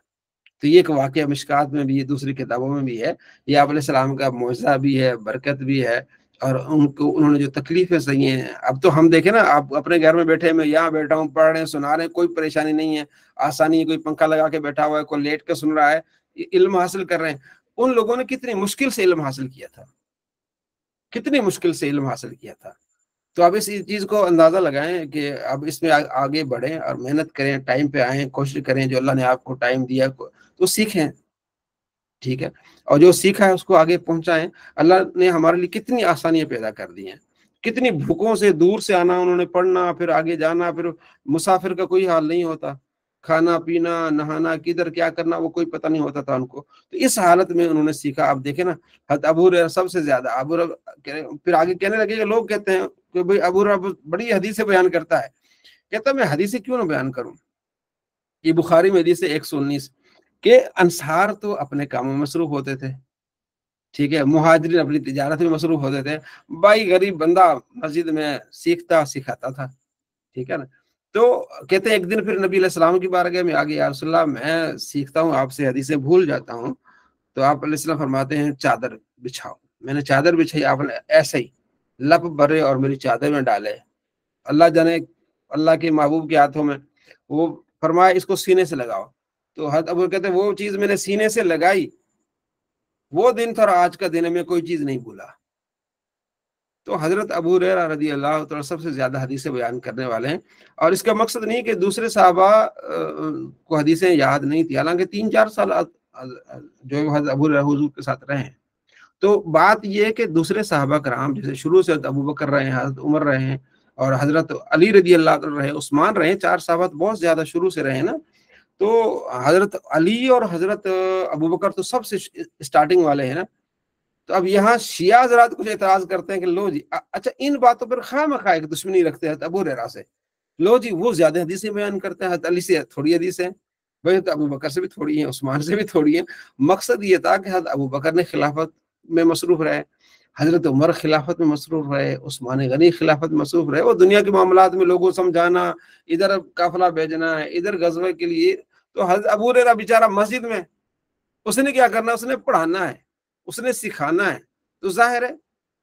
तो ये एक वाक़या मिशकात में भी है, दूसरी किताबों में भी है। ये आप अलैहि सलाम का मौजज़ा भी है, बरकत भी है, और उनको उन्होंने जो तकलीफें सही हैं। अब तो हम देखें ना, आप अपने घर में बैठे, मैं यहाँ बैठा हूँ, पढ़ रहे हैं, सुना रहे हैं, कोई परेशानी नहीं है, आसानी है। कोई पंखा लगा के बैठा हुआ है, कोई लेट के सुन रहा है, इल्म हासिल कर रहे हैं। उन लोगों ने कितनी मुश्किल से इल्म हासिल किया था, कितनी मुश्किल से इल्म हासिल किया था। तो अब इस चीज को अंदाजा लगाएं कि अब इसमें आगे बढ़ें और मेहनत करें, टाइम पे आएं, कोशिश करें, जो अल्लाह ने आपको टाइम दिया तो सीखें, ठीक है, और जो सीखा है उसको आगे पहुंचाएं। अल्लाह ने हमारे लिए कितनी आसानियां पैदा कर दी हैं, कितनी भूखों से दूर से आना, उन्होंने पढ़ना, फिर आगे जाना, फिर मुसाफिर का कोई हाल नहीं होता, खाना पीना नहाना किधर क्या करना वो कोई पता नहीं होता था उनको। तो इस हालत में उन्होंने सीखा। आप देखें ना, हज़रत अबू हुरैरा सबसे ज्यादा, अबू हुरैरा फिर आगे कहने लगे, लोग कहते हैं कि भाई अबू हुरैरा बड़ी हदीसें बयान करता है। कहता मैं हदीसें क्यों ना बयान करूं। ये बुखारी में हदीस 119 के अंसार तो अपने कामों में मसरूफ होते थे, ठीक है, मुहाजिरीन अपनी तिजारत में मसरूफ होते थे, भाई गरीब बंदा मस्जिद में सीखता सिखाता था, ठीक है ना। तो कहते हैं एक दिन फिर नबी अलैहिस्सलाम की बारगाह में आ गया, या रसूलल्लाह मैं सीखता हूँ आपसे, हदीसें भूल जाता हूँ। तो आप अलैहिस्सलाम फरमाते हैं चादर बिछाओ। मैंने चादर बिछाई, आपने ऐसे ही लप भरे और मेरी चादर में डाले। अल्लाह जाने, अल्लाह के महबूब के हाथों में, वो फरमाया इसको सीने से लगाओ। तो हज़रत अबू कहते हैं वो चीज मैंने सीने से लगाई, वो दिन था और आज का दिन में कोई चीज नहीं भूला। तो हजरत अबू हुरैरा रज़ी अल्लाह तआला सबसे ज्यादा हदीसें बयान करने वाले हैं। और इसका मकसद नहीं कि दूसरे सहाबा को हदीसें याद नहीं थी, हालांकि 3-4 साल जो हजरत अबू हुरैरा हुजूर के साथ रहे हैं। तो बात यह है कि दूसरे सहाबा कराम जैसे शुरू से अबू बकर रहे हैं, हजरत उमर रहे हैं, और हजरत अली रज़ी अल्लाह तआला रहे, उस्मान रहे, 4 सहाबा बहुत ज्यादा शुरू से रहे ना। तो हजरत अली और हजरत अबू बकर तो सबसे स्टार्टिंग वाले हैं ना। तो अब यहाँ शिया हज़रात कुछ एतराज करते हैं कि लो जी, अच्छा इन बातों पर खामखा एक दुश्मनी रखते हैं अबू हुरैरा से, लो जी वो ज्यादा हदीसें बयान करते हैं, हज़रत अली से थोड़ी हदीस है, भाई तो अबू बकर से भी थोड़ी है, उस्मान से भी थोड़ी है। मकसद ये था कि हज़रत अबू बकर ने खिलाफत में मसरूफ रहे, हजरत उमर खिलाफत में मसरूफ रहे, उस्मान गनी खिलाफत में मसरूफ रहे, वो दुनिया के मामलात में लोगों को समझाना, इधर काफिला भेजना है, इधर गज़वे के लिए। तो हज़रत अबू हुरैरा बेचारा मस्जिद में, उसने क्या करना, उसने पढ़ाना है, उसने सिखाना है। तो जाहिर है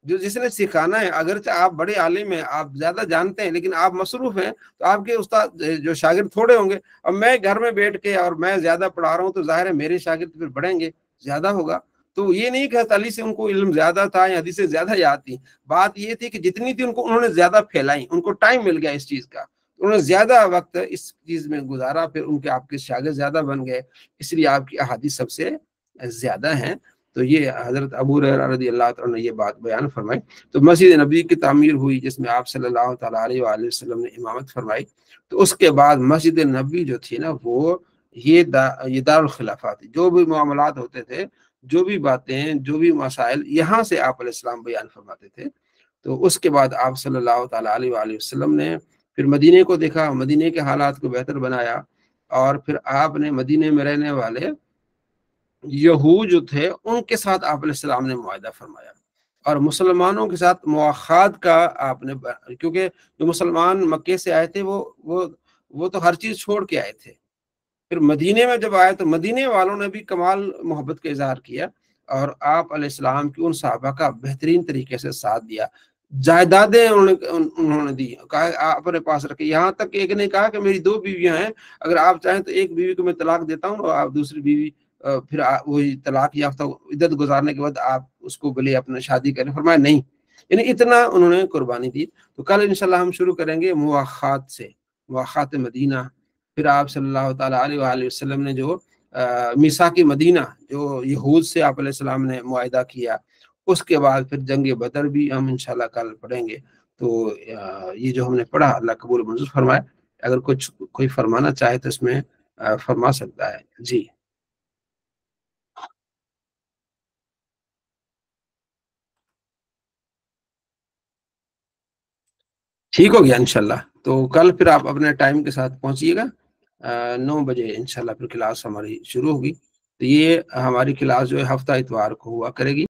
जो जिसने सिखाना है, अगर आप बड़े आलिम हैं, आप ज्यादा जानते हैं, लेकिन आप मसरूफ हैं, तो आपके उस्ताद जो शागिर्द थोड़े होंगे। अब मैं घर में बैठ के और मैं ज्यादा पढ़ा रहा हूँ, तो जाहिर है मेरे शागिर्द फिर बढ़ेंगे, ज्यादा होगा। तो ये नहीं कि अली से उनको इल्म ज्यादा था या हदीसें ज्यादा याद थी, बात ये थी कि जितनी थी उनको उन्होंने ज्यादा फैलाई, उनको टाइम मिल गया इस चीज का, उन्होंने ज्यादा वक्त इस चीज में गुजारा, फिर उनके आपके शागिर्द ज्यादा बन गए, इसलिए आपकी अहादीस सबसे ज्यादा हैं। تو یہ حضرت ابو ہریرہ رضی اللہ عنہ نے یہ بات بیان فرمائی. تو مسجد نبی کی تعمیر ہوئی جس میں آپ صلی اللہ تعالیٰ علیہ وآلہ وسلم نے امامت فرمائی. تو اس کے بعد مسجد نبی جو تھی نا وہ یہ دارالخلافہ تھی. جو بھی معاملات ہوتے تھے، جو بھی باتیں، جو بھی مسائل یہاں سے آپ علیہ السلام بیان فرماتے تھے. تو اس کے بعد آپ صلی اللہ تعالیٰ علیہ وآلہ وسلم نے پھر مدینے کو دیکھا، مدینے کے حالات کو بہتر بنایا، اور پھر آپ نے مدینے میں رہنے والے یہود جو تھے ان کے ساتھ آپ علیہ السلام نے معاہدہ فرمایا، اور مسلمانوں کے ساتھ مواخات کا آپ نے، کیونکہ جو مسلمان مکے سے آئے تھے وہ تو ہر چیز چھوڑ کے آئے تھے. پھر مدینے میں جب آئے تو مدینے والوں نے بھی کمال محبت کا اظہار کیا، اور آپ علیہ السلام کی ان صحابہ کا بہترین طریقے سے ساتھ دیا. جائیدادیں انہوں نے دی، کہا آپ اپنے پاس رکھے. یہاں تک کہ ایک نے کہا کہ میری 2 بیویاں ہیں، اگر آپ چاہیں تو ایک بیوی کو میں طلاق دیتا ہوں اور آپ دوسری بیوی پھر وہی طلاق یافتہ عدت گزارنے کے بعد آپ اس کو بلے اپنا شادی کریں. فرمایا نہیں. یعنی اتنا انہوں نے قربانی دی. تو کل انشاءاللہ ہم شروع کریں گے مواخات سے، مواخات مدینہ. پھر آپ صلی اللہ تعالیٰ علیہ وآلہ وسلم نے جو میثاق مدینہ جو یہود سے آپ علیہ السلام نے معاہدہ کیا، اس کے بعد پھر جنگ بدر بھی ہم انشاءاللہ کل پڑھیں گے. تو یہ جو ہم نے پڑھا اللہ قبول منظور فرمائے. اگر کوئی فرمانا چاہے تو اس میں فرما سکتا ہے. جی ٹھیک ہو گیا انشاءاللہ. تو کل پھر آپ اپنے ٹائم کے ساتھ پہنچیے گا. 9 بجے انشاءاللہ پھر کلاس ہماری شروع ہوگی. تو یہ ہماری کلاس جو ہے ہفتہ اتوار کو ہوا کرے گی.